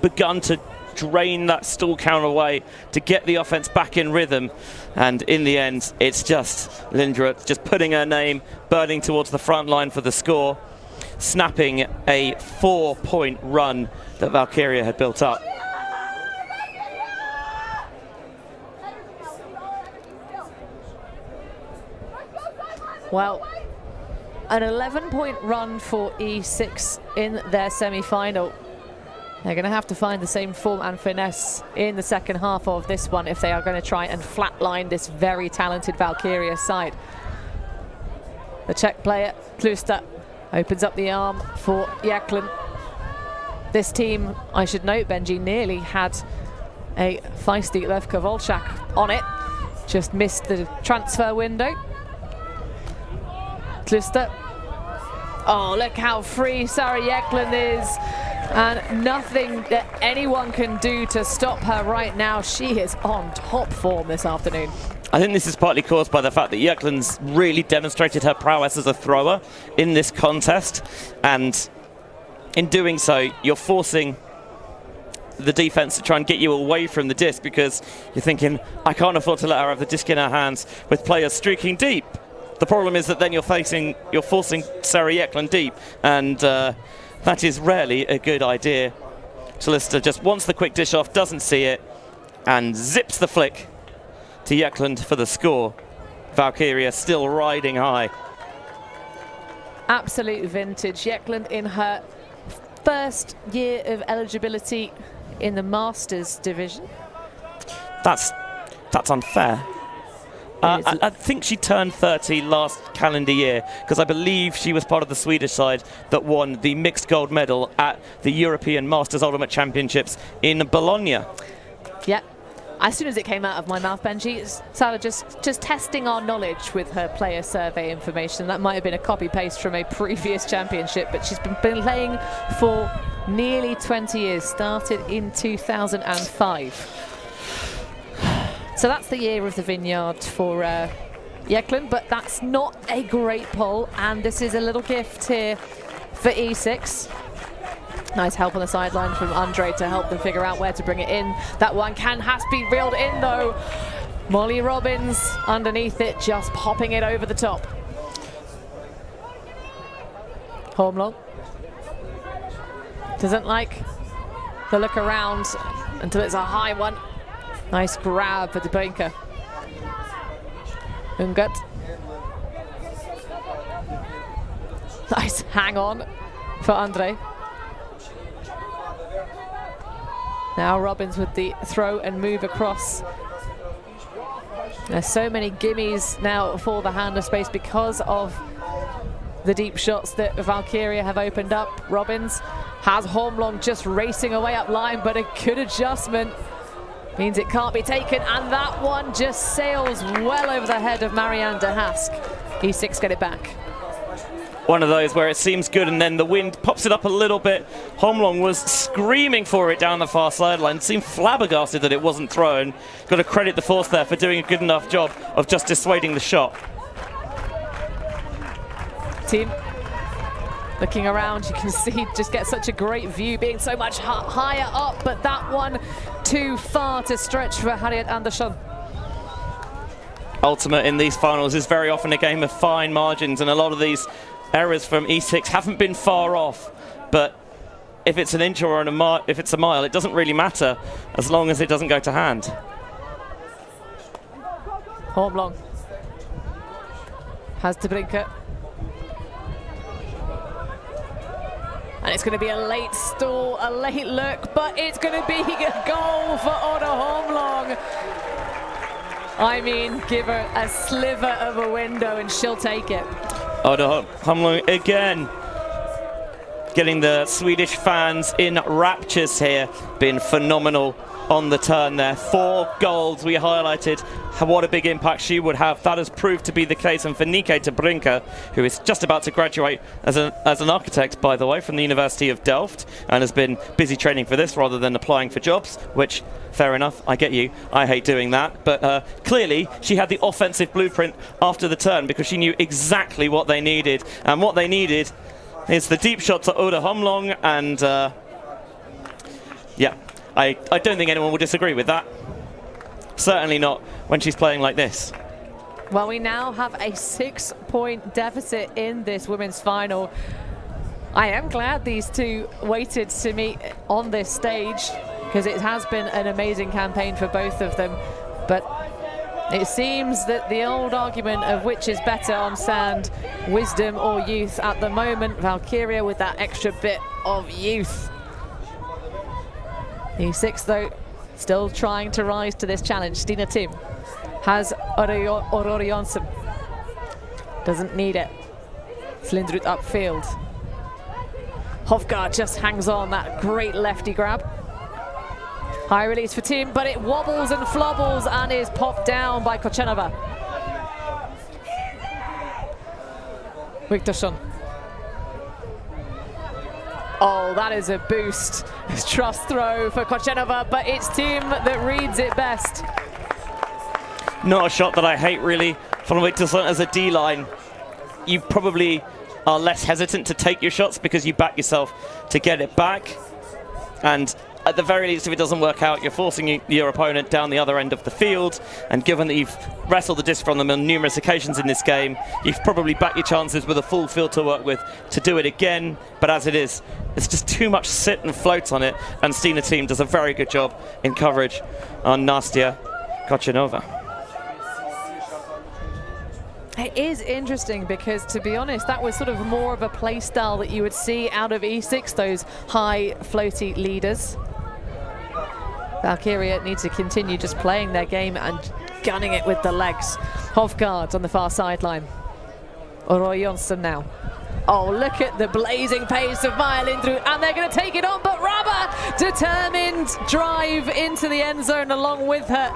begun to drain that stall count away to get the offense back in rhythm. And in the end, it's just Lindrud just putting her name, burning towards the front line for the score, snapping a 4-point run that Valkyria had built up. Well, an 11-point run for E6 in their semi-final. They're going to have to find the same form and finesse in the second half of this one if they are going to try and flatline this very talented Valkyria side. The Czech player, Kluster, opens up the arm for Eklund. This team, I should note, Benji, nearly had a feisty Levka Volchak on it. Just missed the transfer window. Kluster. Oh, look how free Sari Eklund is. And nothing that anyone can do to stop her right now. She is on top form this afternoon. I think this is partly caused by the fact that Eklund's really demonstrated her prowess as a thrower in this contest. And in doing so, you're forcing the defense to try and get you away from the disc, because you're thinking, I can't afford to let her have the disc in her hands with players streaking deep. The problem is that then you're forcing Sari Eklund deep, and that is rarely a good idea. Talista just wants the quick dish off, doesn't see it, and zips the flick to Eklund for the score. Valkyria still riding high. Absolute vintage. Eklund in her first year of eligibility in the Masters division. That's unfair. I think she turned 30 last calendar year, because I believe she was part of the Swedish side that won the mixed gold medal at the European Masters Ultimate Championships in Bologna. Yep. As soon as it came out of my mouth, Benji, Sarah just testing our knowledge with her player survey information. That might have been a copy-paste from a previous championship, but she's been playing for nearly 20 years, started in 2005. So that's the year of the vineyard for Jeklen, but that's not a great pull, and this is a little gift here for E6. Nice help on the sideline from Andre to help them figure out where to bring it in. That one has to be reeled in though. Molly Robbins underneath it, just popping it over the top. Holmlund doesn't like the look around until it's a high one. Nice grab for Dubinka. Ungut. Nice hang on for Andre. Now Robbins with the throw and move across. There's so many gimmies now for the hand of space because of the deep shots that Valkyria have opened up. Robbins has Holmlund just racing away up line, but a good adjustment means it can't be taken, and that one just sails well over the head of Marianne de Hask. E6 get it back. One of those where it seems good and then the wind pops it up a little bit. Holmlund was screaming for it down the far sideline, seemed flabbergasted that it wasn't thrown. Got to credit the force there for doing a good enough job of just dissuading the shot. Team looking around, you can see just get such a great view, being so much higher up, but that one too far to stretch for Harriet Andersson. Ultimate in these finals is very often a game of fine margins, and a lot of these errors from E6 haven't been far off, but if it's an inch or if it's a mile, it doesn't really matter as long as it doesn't go to hand. Holmlund has Dubinka. And it's going to be a late stall, a late look, but it's going to be a goal for Oda Holmlund. I mean, give her a sliver of a window and she'll take it. Oda Holmlund again, getting the Swedish fans in raptures here, been phenomenal on the turn there. 4 goals we highlighted, what a big impact she would have. That has proved to be the case, and for Nike Dubinka, who is just about to graduate as an architect, by the way, from the University of Delft, and has been busy training for this rather than applying for jobs, which, fair enough, I get you, I hate doing that, but clearly she had the offensive blueprint after the turn because she knew exactly what they needed, and what they needed is the deep shot to Oda Holmlund, and yeah, I don't think anyone will disagree with that. Certainly not when she's playing like this. Well, we now have a 6-point deficit in this women's final. I am glad these two waited to meet on this stage, because it has been an amazing campaign for both of them. But it seems that the old argument of which is better on sand, wisdom or youth, at the moment, Valkyria with that extra bit of youth. E6, though, still trying to rise to this challenge. Stina Tim has Aurora Jonsson. Doesn't need it. Slindrud upfield. Hofgaard just hangs on, that great lefty grab. High release for Tim, but it wobbles and flobbles and is popped down by Kochenova. Viktorsson. Oh, that is a boost. Trust throw for Kochenova, but it's Tim that reads it best. Not a shot that I hate, really, from Viktorsson as a D-line. You probably are less hesitant to take your shots because you back yourself to get it back. And at the very least, if it doesn't work out, you're forcing your opponent down the other end of the field. And given that you've wrestled the disc from them on numerous occasions in this game, you've probably backed your chances with a full field to work with to do it again. But as it is, it's just too much sit and float on it. And Stina Team does a very good job in coverage on Nastya Kochenova. It is interesting because, to be honest, that was sort of more of a play style that you would see out of E6, those high floaty leaders. Valkyria need to continue just playing their game and gunning it with the legs. Hofgaard on the far sideline. Roy Jonsson now. Oh, look at the blazing pace of Maja Lindroth, and they're going to take it on, but Raba, determined drive into the end zone along with her.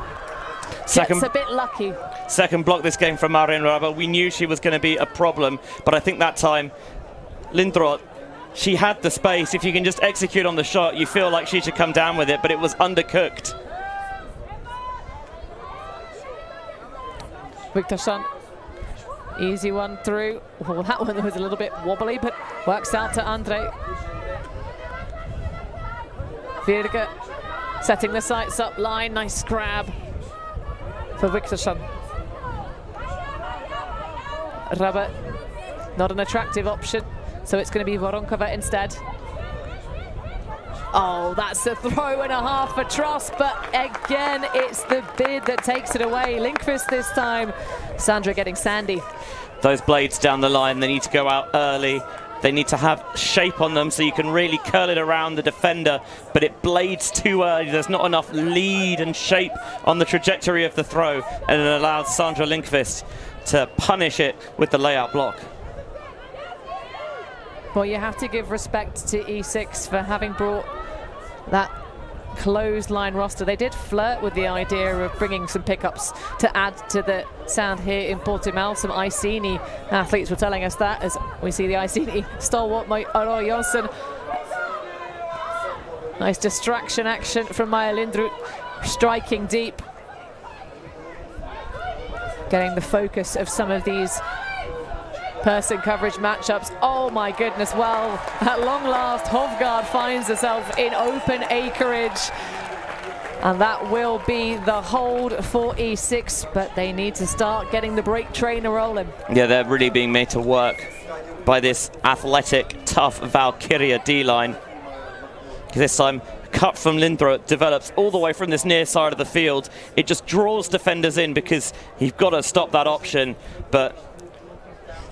Gets a bit lucky. Second block this game from Marin Raba. We knew she was going to be a problem, but I think that time Lindroth, she had the space. If you can just execute on the shot, you feel like she should come down with it, but it was undercooked. Viktorsson, easy one through. Well, that one was a little bit wobbly, but works out to Andre. Virga setting the sights up line. Nice grab for Viktorsson. Raba, not an attractive option, so it's going to be Voronkova instead. Oh, that's a throw and a half for Trost, but again, it's the bid that takes it away. Lindqvist this time. Sandra getting sandy. Those blades down the line, they need to go out early. They need to have shape on them so you can really curl it around the defender, but it blades too early. There's not enough lead and shape on the trajectory of the throw, and it allows Sandra Lindqvist to punish it with the layout block. Well, you have to give respect to E6 for having brought that closed line roster. They did flirt with the idea of bringing some pickups to add to the sound here in Portimão. Some Iceni athletes were telling us that, as we see the Iceni stalwart Roy Jonsson. Nice distraction action from Maja Lindroth, striking deep. Getting the focus of some of these person coverage matchups. Oh my goodness, well, at long last, Hofgaard finds herself in open acreage. And that will be the hold for E6, but they need to start getting the break train rolling. Yeah, they're really being made to work by this athletic, tough Valkyria D-line. This time, cut from Lindroth develops all the way from this near side of the field. It just draws defenders in because you've got to stop that option, but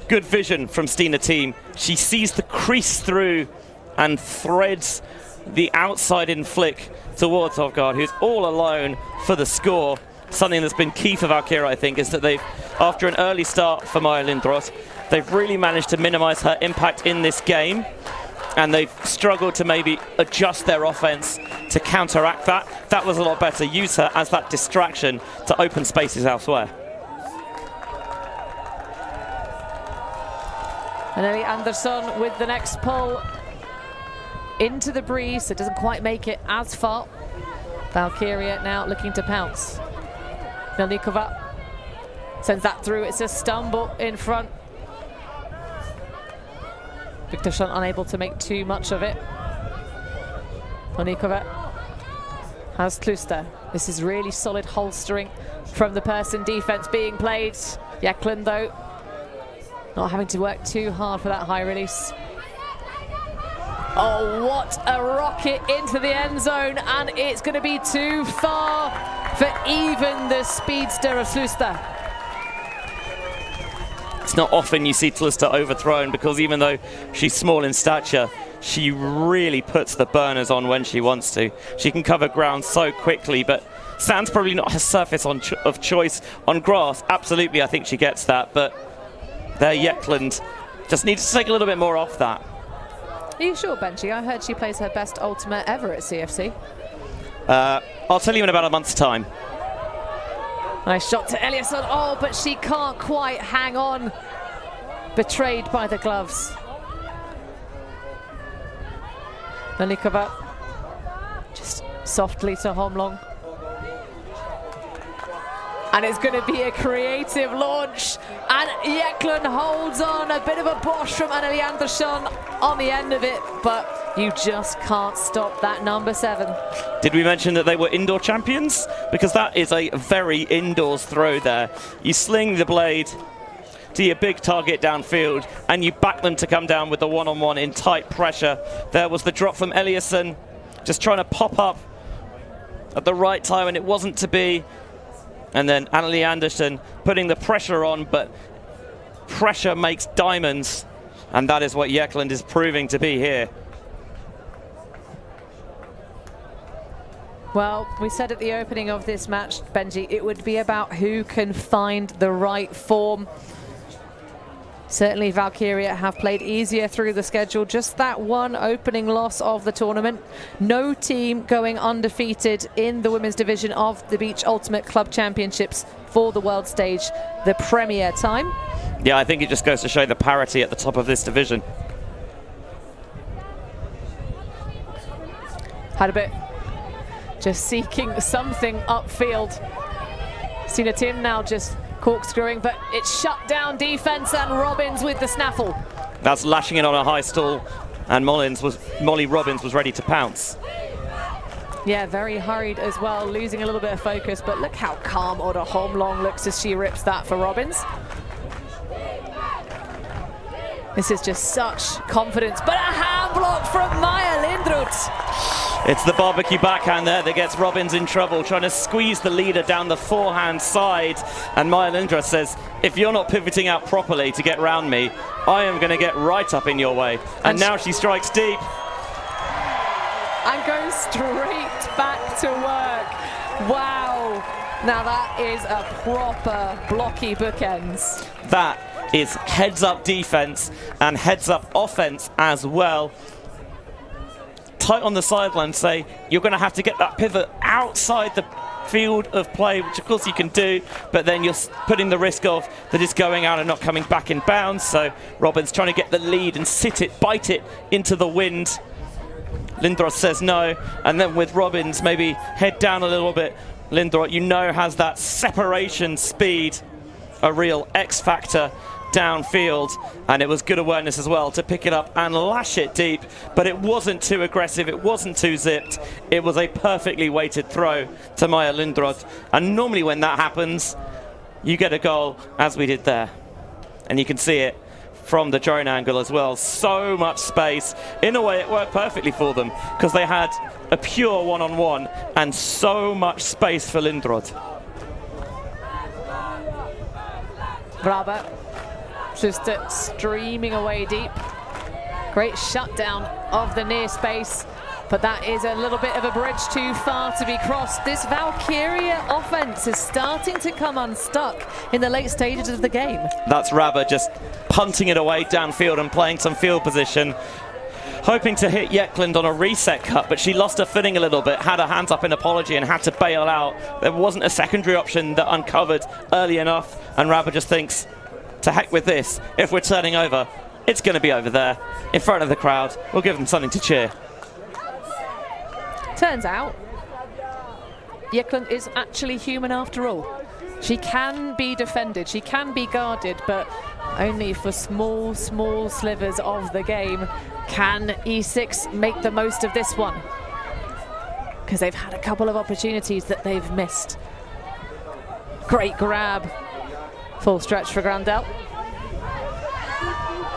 good vision from Stina Team. She sees the crease through and threads the outside in flick towards Hofgaard, who's all alone for the score. Something that's been key for Valkyria, I think, is that they've, after an early start for Maja Lindroth, they've really managed to minimize her impact in this game, and they've struggled to maybe adjust their offense to counteract that. That was a lot better. Use her as that distraction to open spaces elsewhere. And Ellie Andersson with the next pull into the breeze, so it doesn't quite make it as far. Valkyria now looking to pounce. Melnikova sends that through. It's a stumble in front. Viktorsson unable to make too much of it. Melnikova has Kluster. This is really solid holstering from the person defense being played. Jeklund, though, not having to work too hard for that high release. Oh, what a rocket into the end zone, and it's going to be too far for even the speedster of Slusta. It's not often you see Slusta overthrown, because even though she's small in stature, she really puts the burners on when she wants to. She can cover ground so quickly, but sand's probably not her surface of choice. On grass, absolutely, I think she gets that, but there, Jeklund just needs to take a little bit more off that. Are you sure, Benji? I heard she plays her best ultimate ever at CFC. I'll tell you in about a month's time. Nice shot to Eliasson. Oh, but she can't quite hang on. Betrayed by the gloves. Melnikova just softly to Homlong. And it's going to be a creative launch. And Jeklund holds on. A bit of a bosh from Anneli Andersson on the end of it. But you just can't stop that number 7. Did we mention that they were indoor champions? Because that is a very indoors throw there. You sling the blade to your big target downfield, and you back them to come down with the one-on-one in tight pressure. There was the drop from Eliasson, just trying to pop up at the right time, and it wasn't to be. And then Anneli Andersson putting the pressure on, but pressure makes diamonds, and that is what Jekland is proving to be here. Well, we said at the opening of this match, Benji, it would be about who can find the right form. Certainly Valkyria have played easier through the schedule. Just that one opening loss of the tournament. No team going undefeated in the women's division of the Beach Ultimate Club Championships for the world stage, the premier time. Yeah, I think it just goes to show the parity at the top of this division. Had a bit just seeking something upfield. Sina Tim now just corkscrewing, but it's shut down defense, and Robbins with the snaffle. That's lashing it on a high stall, and Molly Robbins was ready to pounce. Yeah, very hurried as well, losing a little bit of focus, but look how calm Oda Holmlong looks as she rips that for Robbins. This is just such confidence, but a hand block from Maya Lindroth. It's the barbecue backhand there that gets Robbins in trouble, trying to squeeze the leader down the forehand side. And Maya Lindroth says, if you're not pivoting out properly to get round me, I am going to get right up in your way. And now she strikes deep. And goes straight back to work. Wow. Now that is a proper blocky bookends. That is heads-up defense and heads-up offense as well. Tight on the sideline, say you're going to have to get that pivot outside the field of play, which of course you can do, but then you're putting the risk of that it's going out and not coming back in bounds. So Robbins trying to get the lead and sit it, bite it into the wind. Lindroth says no, and then with Robbins maybe head down a little bit. Lindroth, you know, has that separation speed, a real X factor downfield, and it was good awareness as well to pick it up and lash it deep, but it wasn't too aggressive, it wasn't too zipped, it was a perfectly weighted throw to Maya Lindroth. And normally when that happens, you get a goal, as we did there, and you can see it from the drone angle as well. So much space. In a way it worked perfectly for them because they had a pure one-on-one and so much space for Lindroth. Brabant just streaming away deep. Great shutdown of the near space, but that is a little bit of a bridge too far to be crossed. This Valkyria offense is starting to come unstuck in the late stages of the game. That's Rabba just punting it away downfield and playing some field position, hoping to hit Jekland on a reset cut, but she lost her footing a little bit, had her hands up in apology and had to bail out. There wasn't a secondary option that uncovered early enough, and Rabba just thinks, to heck with this. If we're turning over, it's going to be over there in front of the crowd. We'll give them something to cheer. Turns out, Jekland is actually human after all. She can be defended, she can be guarded, but only for small, small slivers of the game can E6 make the most of this one. Because they've had a couple of opportunities that they've missed. Great grab. Full stretch for Grandel.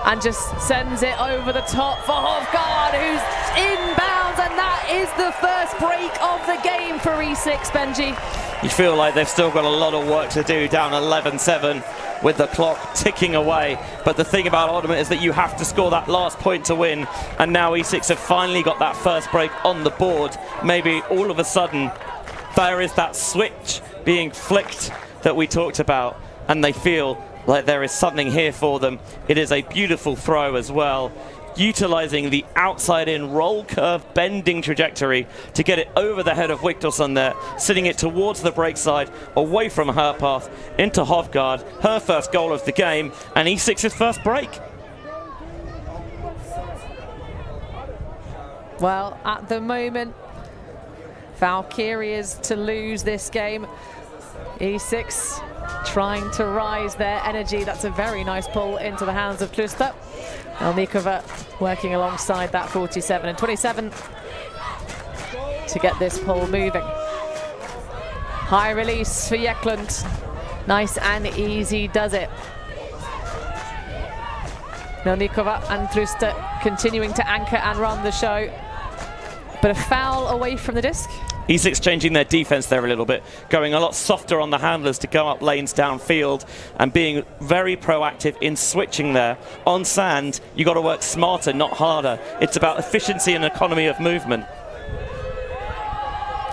And just sends it over the top for Hofgaard, who's inbounds, and that is the first break of the game for E6, Benji. You feel like they've still got a lot of work to do, down 11-7 with the clock ticking away. But the thing about Ultimate is that you have to score that last point to win, and now E6 have finally got that first break on the board. Maybe all of a sudden there is that switch being flicked that we talked about, and they feel like there is something here for them. It is a beautiful throw as well, utilizing the outside-in roll curve bending trajectory to get it over the head of Wiktorsson there, sitting it towards the break side, away from her path, into Hofgaard, her first goal of the game, and E6's first break. Well, at the moment, Valkyria's to lose this game. E6 trying to rise their energy. That's a very nice pull into the hands of Kluster. Elnikova working alongside that 47 and 27 to get this pull moving. High release for Jekland. Nice and easy does it. Elnikova and Kluster continuing to anchor and run the show. But a foul away from the disc. E6 changing their defense there a little bit, going a lot softer on the handlers to go up lanes downfield and being very proactive in switching there. On sand, you got to work smarter, not harder. It's about efficiency and economy of movement.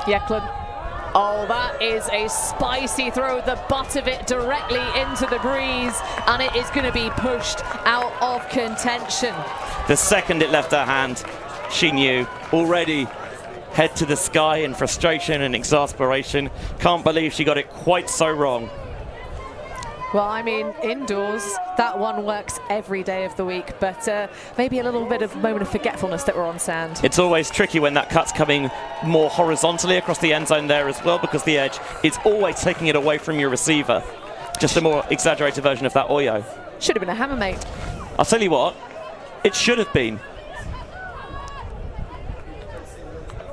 Yeklin. Oh, that is a spicy throw, the butt of it directly into the breeze, and it is going to be pushed out of contention. The second it left her hand, she knew already. Head to the sky in frustration and exasperation. Can't believe she got it quite so wrong. Well, I mean, indoors, that one works every day of the week, but maybe a little bit of moment of forgetfulness that we're on sand. It's always tricky when that cut's coming more horizontally across the end zone there as well, because the edge is always taking it away from your receiver. Just a more exaggerated version of that Oyo. Should have been a hammer, mate. I'll tell you what, it should have been.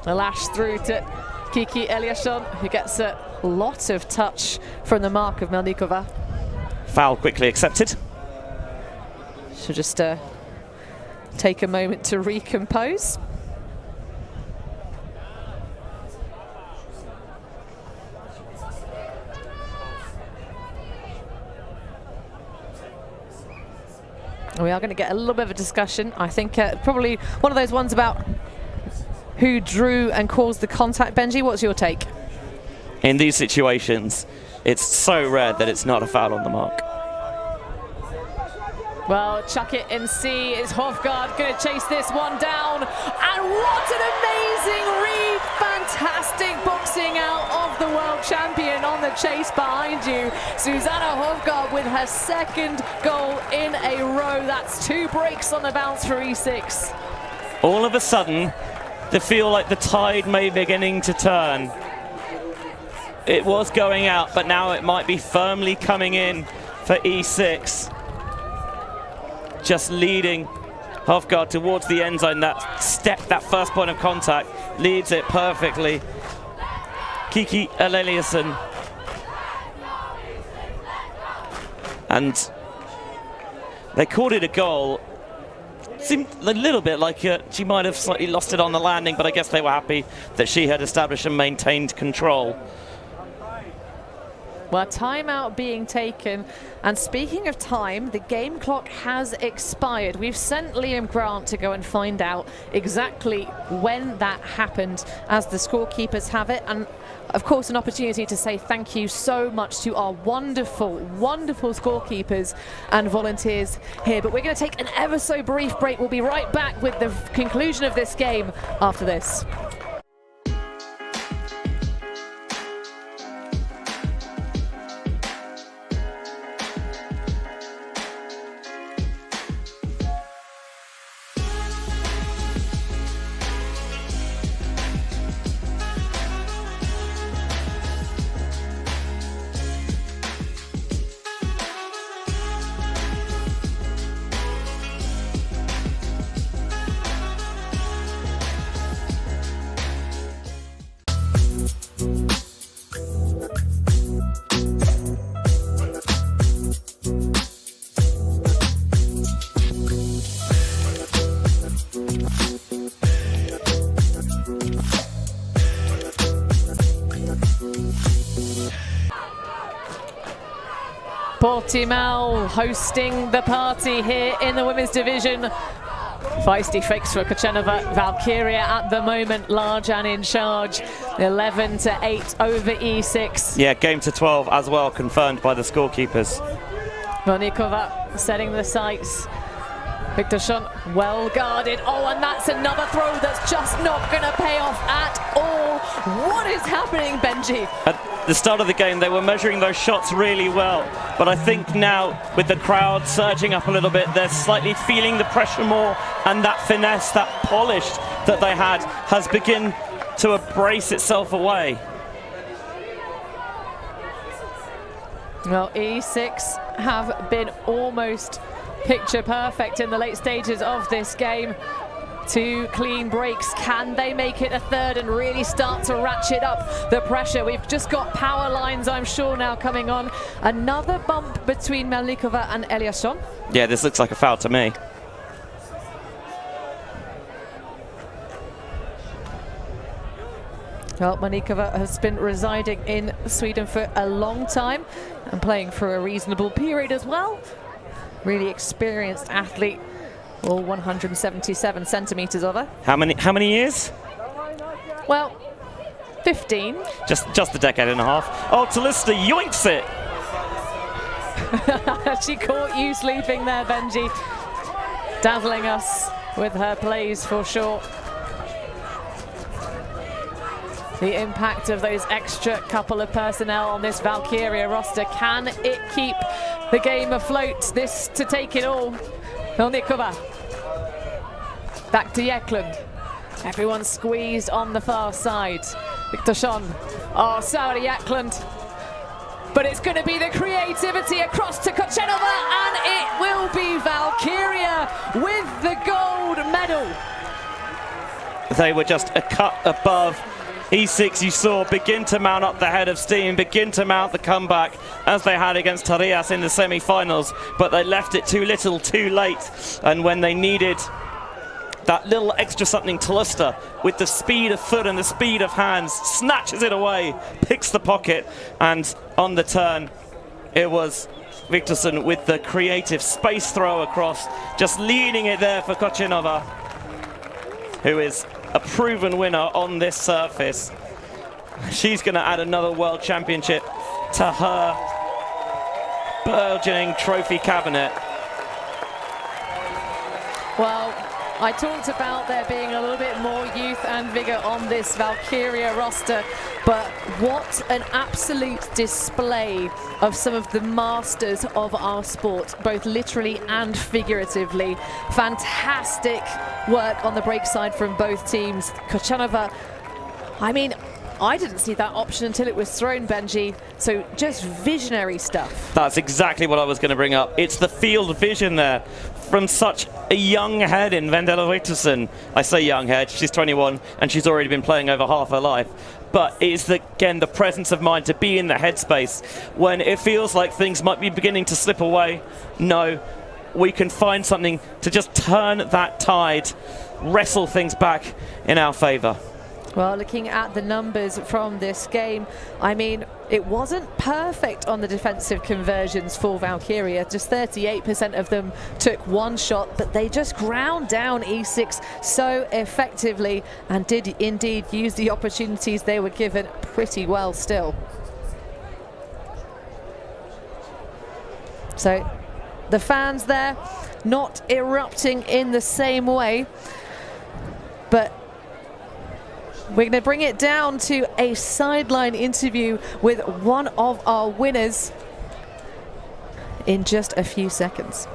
A lash through to Kiki Eliashon, who gets a lot of touch from the mark of Melnikova. Foul quickly accepted. She'll just take a moment to recompose. We are going to get a little bit of a discussion. I think probably one of those ones about who drew and caused the contact. Benji, what's your take? In these situations, it's so rare that it's not a foul on the mark. Well, chuck it and see. Is Hofgaard going to chase this one down? And what an amazing read! Fantastic boxing out of the world champion on the chase behind you. Susanna Hofgaard with her second goal in a row. That's 2 breaks on the bounce for E6. All of a sudden, they feel like the tide may be beginning to turn. It was going out, but now it might be firmly coming in for E6. Just leading Hofgaard towards the end zone. That step, that first point of contact, leads it perfectly. Kiki Eliasson. And they called it a goal. Seemed a little bit like she might have slightly lost it on the landing, but I guess they were happy that she had established and maintained control. Well, timeout being taken, and speaking of time, the game clock has expired. We've sent Liam Grant to go and find out exactly when that happened, as the scorekeepers have it, and of course an opportunity to say thank you so much to our wonderful, wonderful scorekeepers and volunteers here. But we're going to take an ever so brief break. We'll be right back with the conclusion of this game after this. Portimão hosting the party here in the women's division. Feisty fakes for Kochenova. Valkyria at the moment large and in charge. 11-8 over E6. Yeah, game to 12 as well, confirmed by the scorekeepers. Melnikova setting the sights. Victor Schön, well guarded. Oh, and that's another throw that's just not going to pay off at all. What is happening, Benji? At the start of the game, they were measuring those shots really well. But I think now, with the crowd surging up a little bit, they're slightly feeling the pressure more. And that finesse, that polish that they had, has begun to embrace itself away. Well, E6 have been almost picture perfect in the late stages of this game. 2 clean breaks. Can they make it a third and really start to ratchet up the pressure? We've just got power lines, I'm sure, now coming on. Another bump between Melnikova and Eliasson. Yeah, this looks like a foul to me. Well, Monikova has been residing in Sweden for a long time and playing for a reasonable period as well. Really experienced athlete, all 177 centimeters of her. How many years? Well, 15. Just a decade and a half. Oh, Talista yoinks it. She caught you sleeping there, Benji. Dazzling us with her plays for sure. The impact of those extra couple of personnel on this Valkyria roster. Can it keep the game afloat? This to take it all. Monikova. Back to Eklund. Everyone squeezed on the far side. Victor Schon. Oh, sorry, Eklund. But it's going to be the creativity across to Kochenova, and it will be Valkyria with the gold medal. They were just a cut above. E6, you saw, begin to mount up the head of steam, begin to mount the comeback as they had against Tarias in the semi-finals, but they left it too little, too late. And when they needed that little extra something, Talista, with the speed of foot and the speed of hands, snatches it away, picks the pocket, and on the turn, it was Viktorsson with the creative space throw across, just leading it there for Kochenova, who is a proven winner on this surface. She's going to add another world championship to her burgeoning trophy cabinet. Well, I talked about there being a little bit more youth and vigor on this Valkyria roster, but what an absolute display of some of the masters of our sport, both literally and figuratively. Fantastic work on the break side from both teams. Kochenova, I mean, I didn't see that option until it was thrown, Benji, so just visionary stuff. That's exactly what I was going to bring up. It's the field vision there from such a young head in Vendela Viktorsson. I say young head, she's 21 and she's already been playing over half her life. But it is, again, the presence of mind to be in the headspace when it feels like things might be beginning to slip away. No, we can find something to just turn that tide, wrestle things back in our favor. Well, looking at the numbers from this game, I mean, it wasn't perfect on the defensive conversions for Valkyria. Just 38% of them took one shot, but they just ground down E6 so effectively and did indeed use the opportunities they were given pretty well still. So the fans there not erupting in the same way, but we're going to bring it down to a sideline interview with one of our winners in just a few seconds.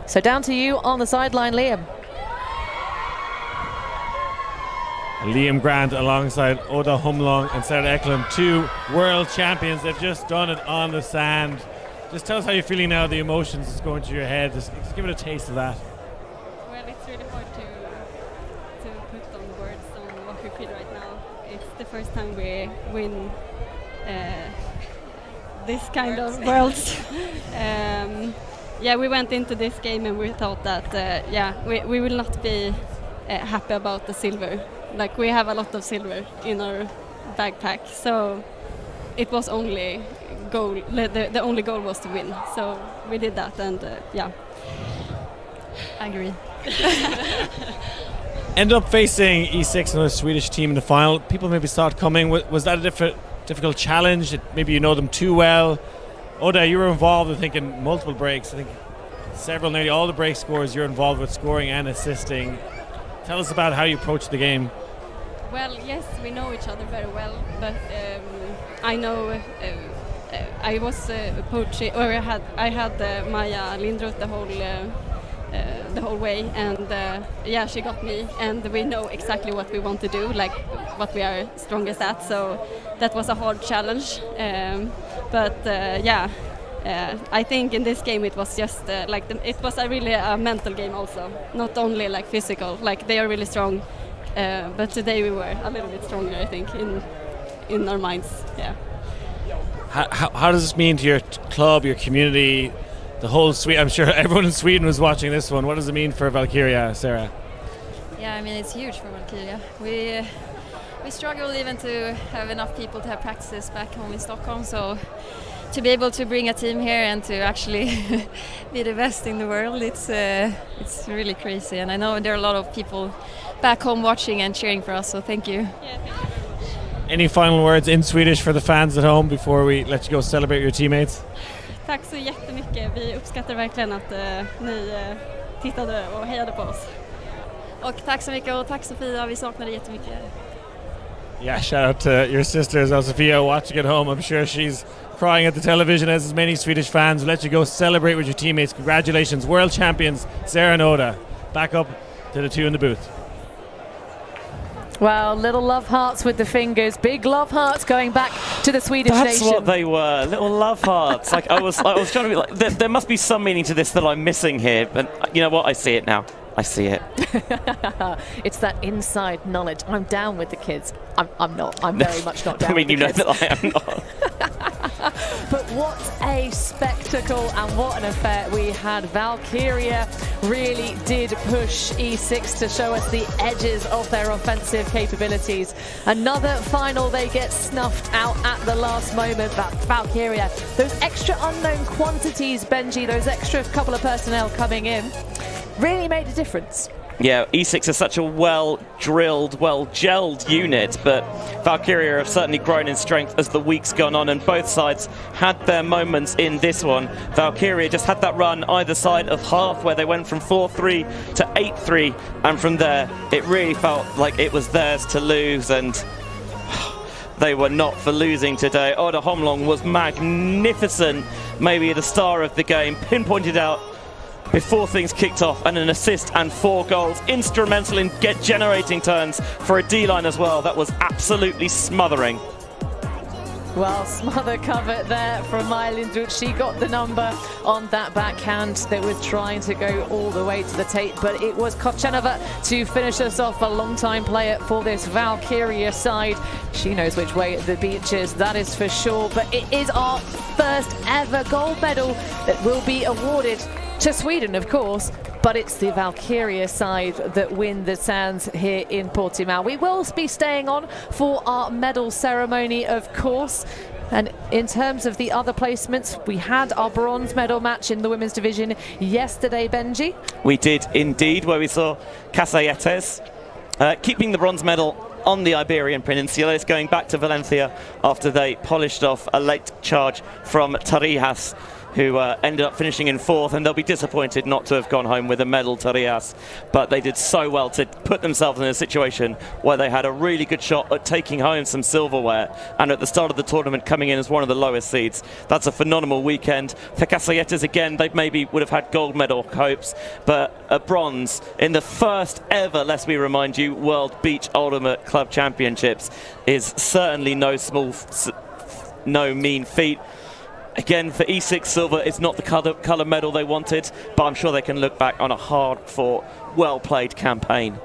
So down to you on the sideline, Liam. Liam Grant alongside Oda Humlong and Sarah Eklund, two world champions. They've just done it on the sand. Just tell us how you're feeling now, the emotions that's going through your head. Just give it a taste of that. Well, it's really hard to put on words on what we feel right now. It's the first time we win this kind of worlds. Yeah, we went into this game and we thought that we will not be happy about the silver. Like, we have a lot of silver in our backpack, so it was only goal. The only goal was to win, so we did that, and yeah, I agree. End up facing E6, another Swedish team in the final. People maybe saw it coming. Was that a difficult challenge? Maybe you know them too well. Oda, you were involved, I think, in multiple breaks. I think nearly all the break scores you're involved with scoring and assisting. Tell us about how you approach the game. Well, yes, we know each other very well, but I know I was coaching, or I had Maja Lindroth the whole way, and yeah, she got me, and we know exactly what we want to do, like what we are strongest at. So that was a hard challenge, but yeah. I think in this game it was just it was really a mental game also, not only like physical. Like, they are really strong, but today we were a little bit stronger, I think, in our minds. Yeah. How does this mean to your club, your community, the whole Sweden. I'm sure everyone in Sweden was watching this one. What does it mean for Valkyria, Sarah? Yeah, I mean, it's huge for Valkyria. We struggle even to have enough people to have practices back home in Stockholm, so to be able to bring a team here and to actually be the best in the world, it's really crazy. And I know there are a lot of people back home watching and cheering for us, so thank you. Yeah, thank you very much. Any final words in Swedish for the fans at home before we let you go celebrate your teammates? Tack så jättemycket. Vi uppskattar verkligen att ni tittade och hejade på oss. Och tack så mycket, och tack Sofia, vi saknar dig jättemycket. Yeah, shout out to your sister as well, Sofia, watching at home. I'm sure she's crying at the television as many Swedish fans. We'll let you go celebrate with your teammates. Congratulations, world champions Sarah and Oda. Back up to the two in the booth. Well, little love hearts with the fingers, big love hearts going back to the Swedish That's nation. what they were, little love hearts. Like I was trying to be like, there must be some meaning to this that I'm missing here. But you know what? I see it now. I see it. It's that inside knowledge. I'm down with the kids. I'm not. I'm very much not down I mean, with the kids. you know that I am not. But what a spectacle and what an affair we had. Valkyria really did push E6 to show us the edges of their offensive capabilities. Another final, they get snuffed out at the last moment. But Valkyria, those extra unknown quantities, Benji, those extra couple of personnel coming in, really made a difference. Yeah, E6 is such a well-drilled, well-gelled unit, but Valkyria have certainly grown in strength as the week's gone on, and both sides had their moments in this one. Valkyria just had that run either side of half where they went from 4-3 to 8-3, and from there it really felt like it was theirs to lose, and they were not for losing today. Oda Homlong was magnificent, maybe the star of the game, pinpointed out before things kicked off, and an assist and 4 goals, instrumental in generating turns for a D-line as well. That was absolutely smothering. Well, smother cover there from Maja Lindroth. She got the number on that backhand that was trying to go all the way to the tape, but it was Kovchenova to finish us off, a long-time player for this Valkyria side. She knows which way the beach is, that is for sure, but it is our first ever gold medal that will be awarded to Sweden, of course, but it's the Valkyria side that win the sands here in Portimão. We will be staying on for our medal ceremony, of course. And in terms of the other placements, we had our bronze medal match in the women's division yesterday, Benji. We did indeed, where we saw Casayetes keeping the bronze medal on the Iberian Peninsula. It's going back to Valencia after they polished off a late charge from Tarijas, who ended up finishing in 4th, and they'll be disappointed not to have gone home with a medal, Tarijas. But they did so well to put themselves in a situation where they had a really good shot at taking home some silverware, and at the start of the tournament coming in as one of the lowest seeds. That's a phenomenal weekend. For Casayetes, again, they maybe would have had gold medal hopes, but a bronze in the first ever, lest we remind you, World Beach Ultimate Club Championships is certainly no mean feat. Again, for E6 silver, it's not the colour medal they wanted, but I'm sure they can look back on a hard-fought, well-played campaign.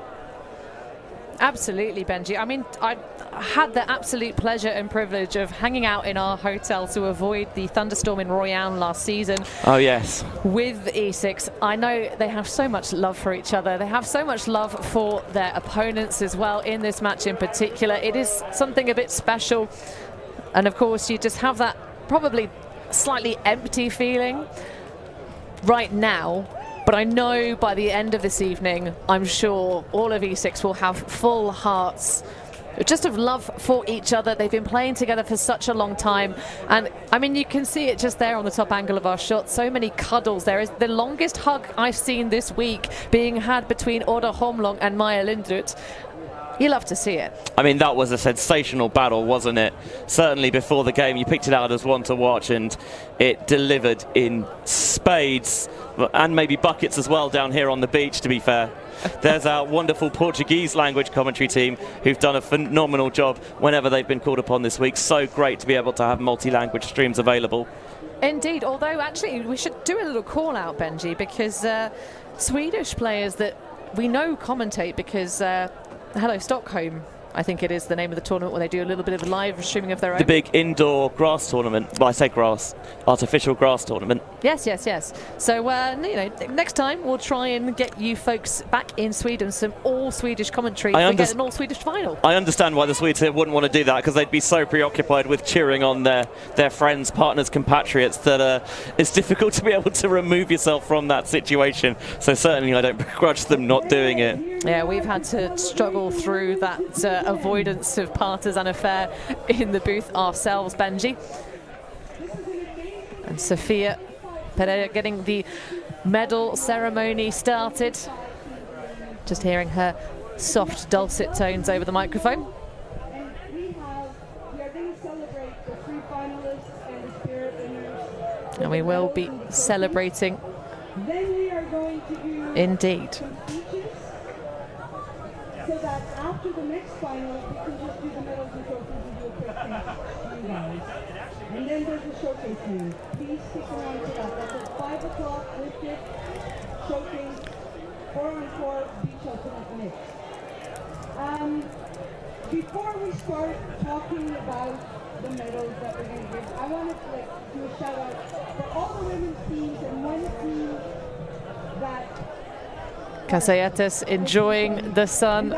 Absolutely, Benji. I mean, I had the absolute pleasure and privilege of hanging out in our hotel to avoid the thunderstorm in Royan last season. Oh, yes. With E6. I know they have so much love for each other. They have so much love for their opponents as well in this match in particular. It is something a bit special. And, of course, you just have that probably slightly empty feeling right now, but I know by the end of this evening, I'm sure all of E6 will have full hearts just of love for each other. They've been playing together for such a long time, and I mean, you can see it just there on the top angle of our shot. So many cuddles. There is the longest hug I've seen this week being had between Oda Homlong and Maja Lindroth. You love to see it. I mean, that was a sensational battle, wasn't it? Certainly before the game, you picked it out as one to watch, and it delivered in spades, and maybe buckets as well down here on the beach, to be fair. There's our wonderful Portuguese language commentary team who've done a phenomenal job whenever they've been called upon this week. So great to be able to have multi-language streams available. Indeed, although actually we should do a little call out, Benji, because Swedish players that we know commentate, because Hello Stockholm I think it is the name of the tournament, where they do a little bit of live streaming of their own. The big indoor grass tournament. Well, I say grass, artificial grass tournament. Yes, yes, yes. So, you know, next time we'll try and get you folks back in Sweden some all-Swedish commentary to get an all-Swedish final. I understand why the Swedes here wouldn't want to do that, because they'd be so preoccupied with cheering on their friends, partners, compatriots that it's difficult to be able to remove yourself from that situation. So certainly I don't begrudge them not doing it. Yeah, we've had to struggle through that avoidance of partisan affair in the booth ourselves, Benji. And Sofia Pereira getting the medal ceremony started. Just hearing her soft dulcet tones over the microphone. And we will be celebrating indeed. So that after the next final, we can just do the medals and trophies and do a quick thank you guys. And then there's a showcase meeting. Please stick around for that. That's at 5 o'clock, lifted, showcase, 4-on-4 beach ultimate mix. Before we start talking about the medals that we're going to give, I wanted to do a shout out for all the women's teams and one team that Casayetes enjoying the sun.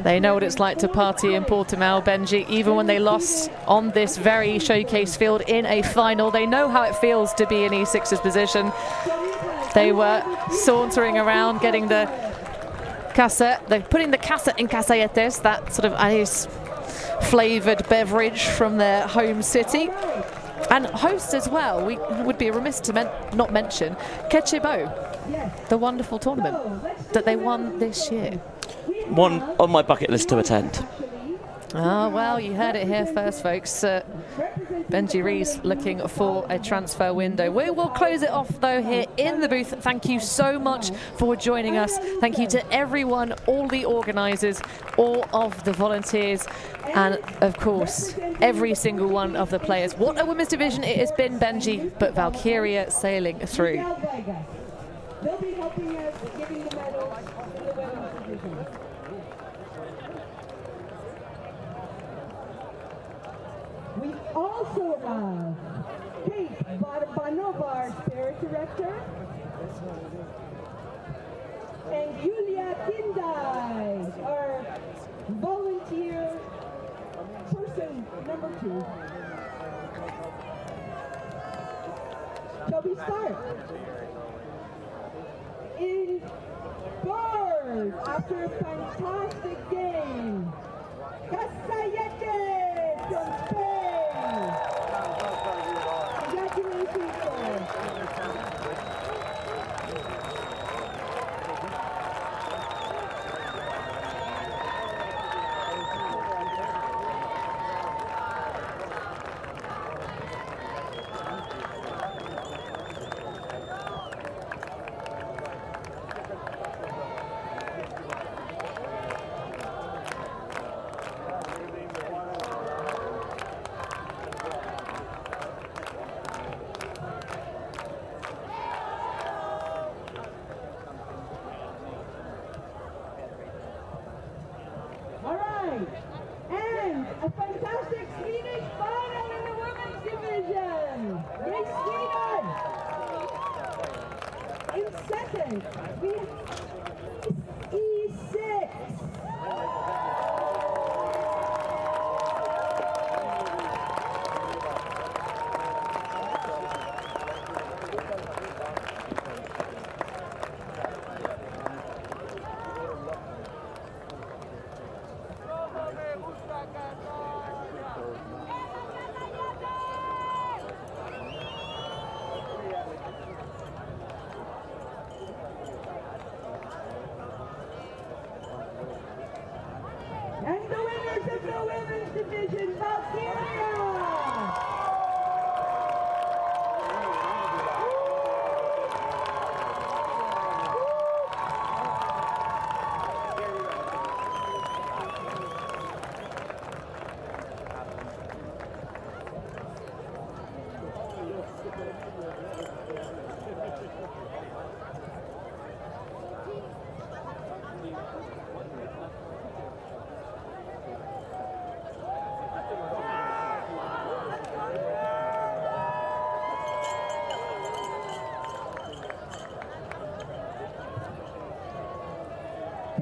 They know what it's like to party in Portimão, Benji, even when they lost on this very showcase field in a final. They know how it feels to be in E6's position. They were sauntering around, getting the casa, they're putting the casa in Casayetes, that sort of ice flavoured beverage from their home city. And hosts as well, we would be remiss to not mention Ketchibo, the wonderful tournament that they won this year. One on my bucket list to attend. Ah, well, you heard it here first, folks. Benji Rees looking for a transfer window. We will close it off, though, here in the booth. Thank you so much for joining us. Thank you to everyone, all the organisers, all of the volunteers, and, of course, every single one of the players. What a women's division it has been, Benji, but Valkyria sailing through. They'll be helping us giving the medals in the women's division. We also have Kate Barbanova, our spirit director, and Julia Kindai, our volunteer person number 2. Shall we start? In third, after a fantastic game, Casayetes from Spain. Congratulations, and a fantastic Swedish final in the women's division. Yay, Sweden! In second, we have E6. And the winners of the women's division, Valkyria!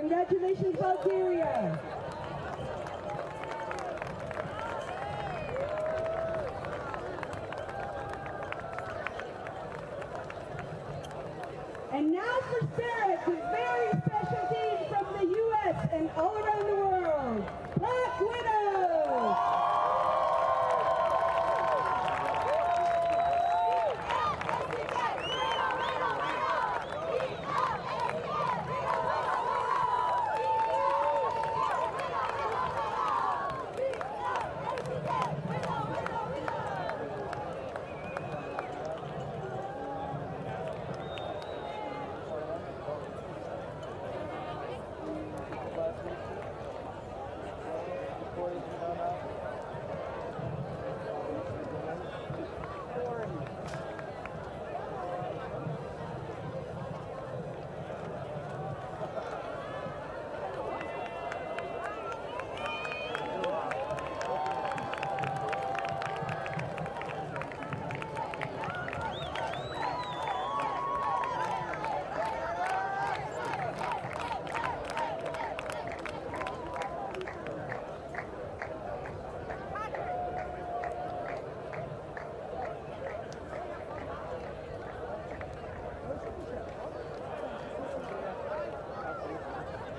Congratulations, Valkyria. And now for Spirit, the very special team from the U.S. and all around the world, Black Widows.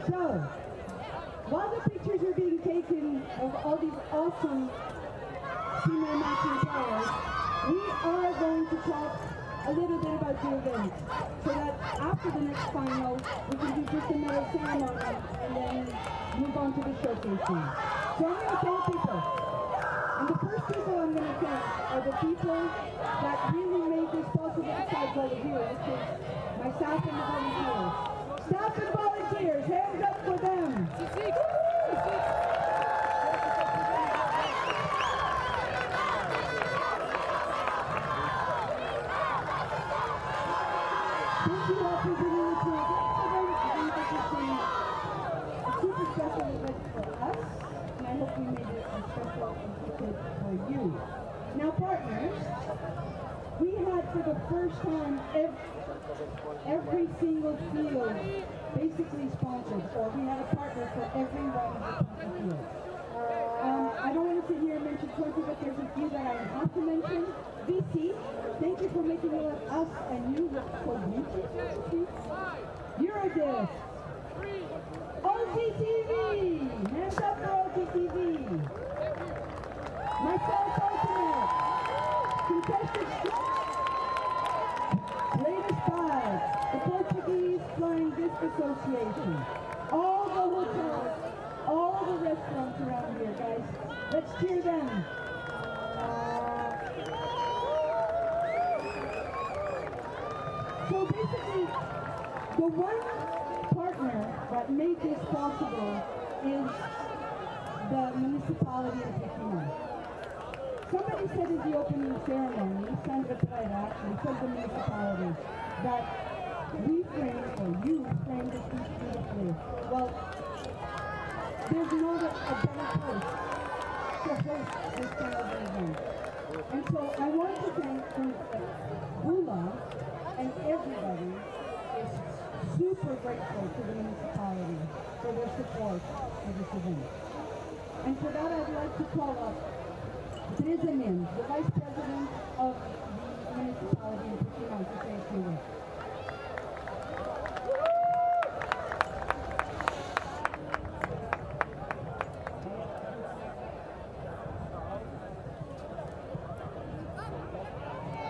So, while the pictures are being taken of all these awesome female matching players, we are going to talk a little bit about the event, so that after the next final, we can do just a medal ceremony and then move on to the showcasing. So I'm going to thank people. And the first people I'm going to thank are the people that really made this possible besides all of you, which is my staff and the volunteers. Staff and volunteers, hands up for them. Thank you all for bringing me to this event. I think this has been a super special event for us, and I hope we made it as special and good for you. Now partners, we had for the first time every single field basically sponsored, or we had a partner for every one of the fields. I don't want to sit here and mention 20, but there's a few that I have to mention. VC, thank you for making us and you look so beautiful. Eurodisc, ULTI.TV, hands up for ULTI.TV. Myself, Portimão, contested latest five, the Portuguese Flying Disc Association, all the hotels, all the restaurants around here, guys. Let's cheer them. So basically, the one partner that made this possible is the municipality of Portimão. Somebody said in the opening ceremony, Sandra Pereira actually said the municipality, that we framed, or you framed this piece beautifully. Well, there's no a better place to host this kind of event. And so I want to thank BULA and everybody is super grateful to the municipality for their support for this event. And for that I'd like to call up Frisbee, the Vice President of the municipality in Portugal, to say a few words.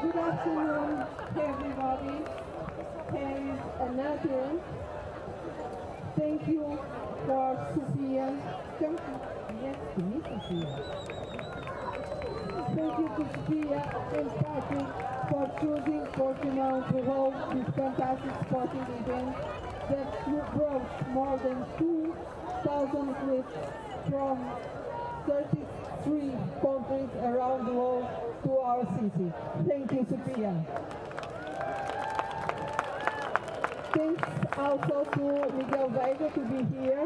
Good afternoon to everybody. Hey, and Nathan. Thank you for Sophia. Come yes, to me, Sophia. Thank you to Sophia and Patrick for choosing Portimão to hold this fantastic sporting event that brought more than 2,000 athletes from 33 countries around the world to our city. Thank you, Sophia. Thanks also to Miguel Veiga to be here.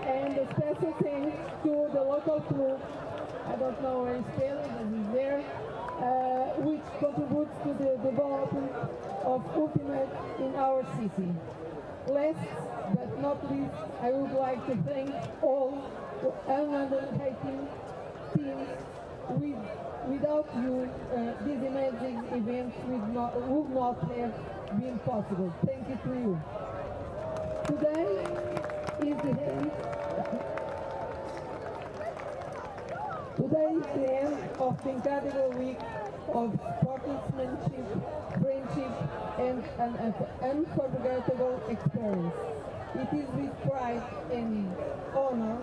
And a special thanks to the local club, I don't know where it's spelled, but it's there, which contributes to the development of Ultimate in our city. Last but not least, I would like to thank all 118 teams. Without you, this amazing event would not have been possible. Thank you to you. Today is the end. Today is the end of the incredible week of sportsmanship, friendship, and an unforgettable experience. It is with pride and honor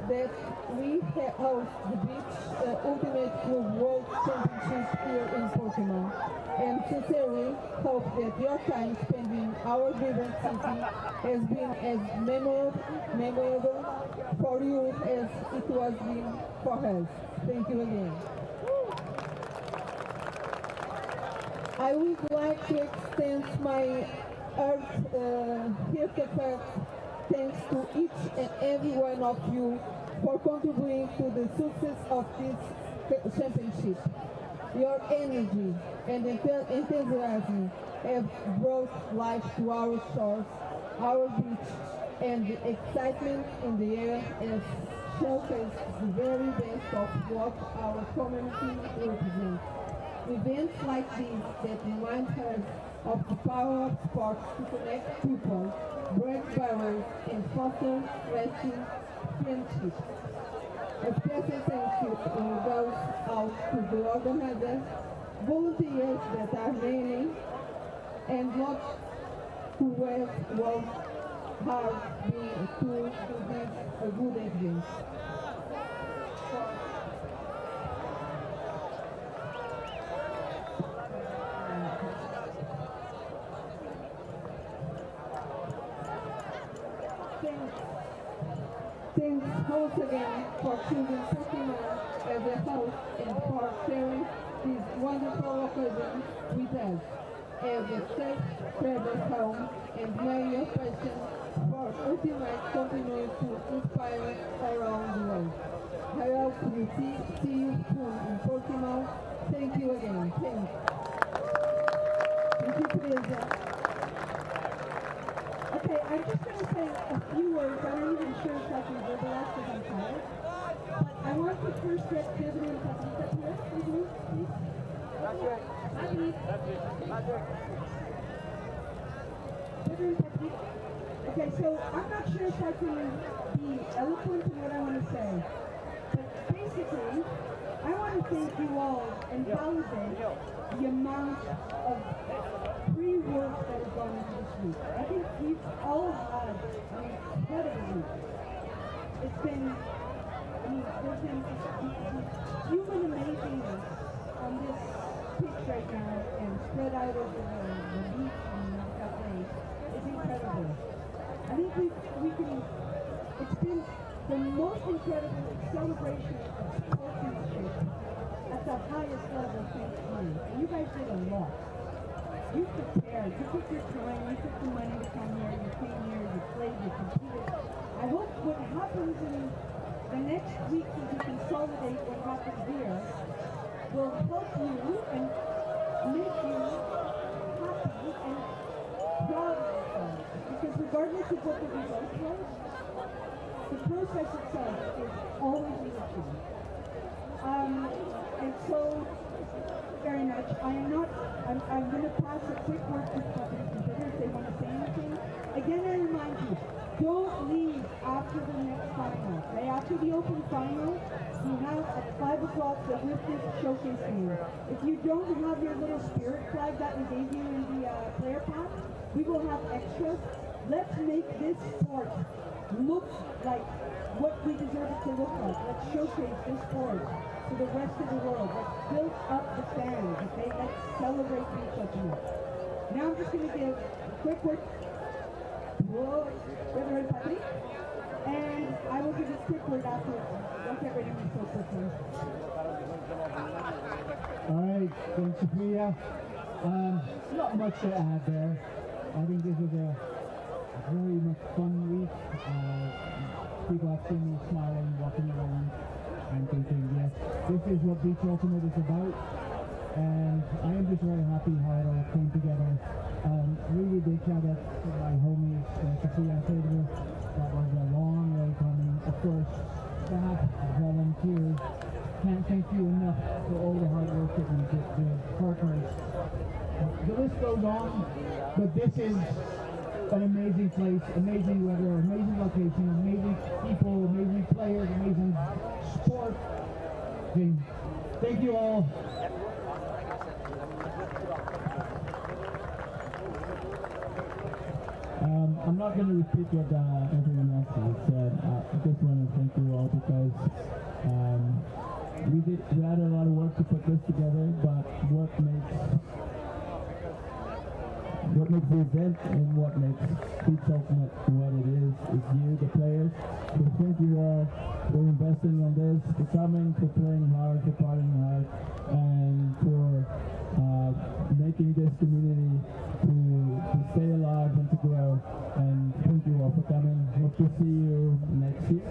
that we host the Beach Ultimate Club World Championship here in Portimão, and sincerely hope that your time spent in our vibrant city has been as memorable for you as it was been for us. Thank you again. I would like to extend my heartfelt thanks to each and every one of you for contributing to the success of this championship. Your energy and enthusiasm have brought life to our shores, our beach, and the excitement in the air has showcased the very best of what our community represents. Events like these that remind us of the power of sports to connect people, break barriers, and foster lasting friendships. A special thank you goes out to the organizers, volunteers that are many, and lots who have worked hard to do this a good event. Thanks once again for choosing Portimão as a host and for sharing this wonderful occasion with us. As a safe travel home, and may your passion for Ultimate continue to inspire around the world. I hope we see you soon in Portimão. Thank you again. Thanks. Thank you, Teresa. Okay, I'm just going to say a few words. I'm not even sure if I can verbalize because I'm tired. But I want to first get Pedro and Patricia here with me, please. Pedro and Patricia. Okay, so I'm not sure if I can be eloquent in what I want to say. But basically, I want to thank you all and validate the amount of pre-work that has gone into this week. I think we've all had an incredible week. It's been, there's been human amazingness on this pitch right now and spread out over the beach and the cafe. It's incredible. I think it's been the most incredible celebration of sportsmanship at the highest level thanks to you. And you guys did a lot. You prepared, you took your time, you took the money to come here, you came here, you played, you competed. I hope what happens in the next week as you consolidate what happened here will help you and make you happy and proud of yourself. Because regardless of what the result was, the process itself is always enriching. And so, very much. I'm going to pass a quick word to Patrick and Peter if they want to say anything. Again, I remind you, don't leave after the next final. Okay? After the open final, we have at 5 o'clock the Lifted Showcase game. If you don't have your little spirit flag that we gave you in the player pack, we will have extras. Let's make this sport look like what we deserve it to look like. Let's showcase this sport to the rest of the world. Let's build up the fans, okay? Let's celebrate each other. Now I'm just going to give a quick word to Reverend Patrick, and I will give a quick word afterwards. Don't get ready to be so quickly. Alright, thanks Sophia. Not much to add there. I think this was a very much fun week. People have seen me smiling, walking around, and thinking, yes, this is what Beach Ultimate is about. And I am just very happy how it all came together Really big shout out to my homies, Sophia and Pedro. That was a long way coming. Of course, staff, volunteers. Can't thank you enough for all the hard work that you did, the partners. The list goes on, but this is an amazing place, amazing weather, amazing location, amazing people, amazing players, amazing sport. Thank you all. I'm not going to repeat what everyone else has said. I just want to thank you all because we had a lot of work to put this together, but what makes the event and what makes Beach Ultimate what it is you, the players. So thank you all for investing on this, for coming, for playing hard, for partying hard, and for making this community to stay alive and to grow. And thank you all for coming. Hope to see you next year.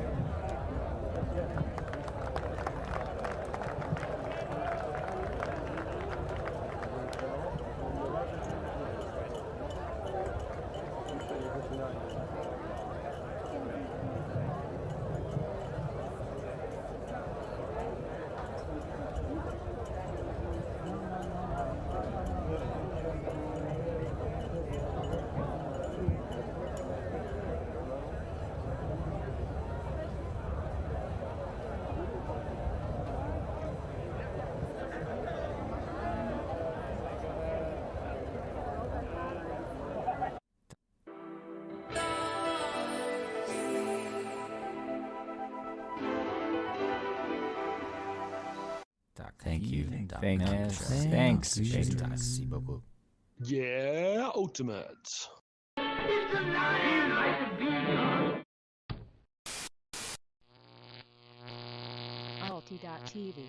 Thank you. Thanks. Merci beaucoup. Yeah, Ultimate. ULTI.TV.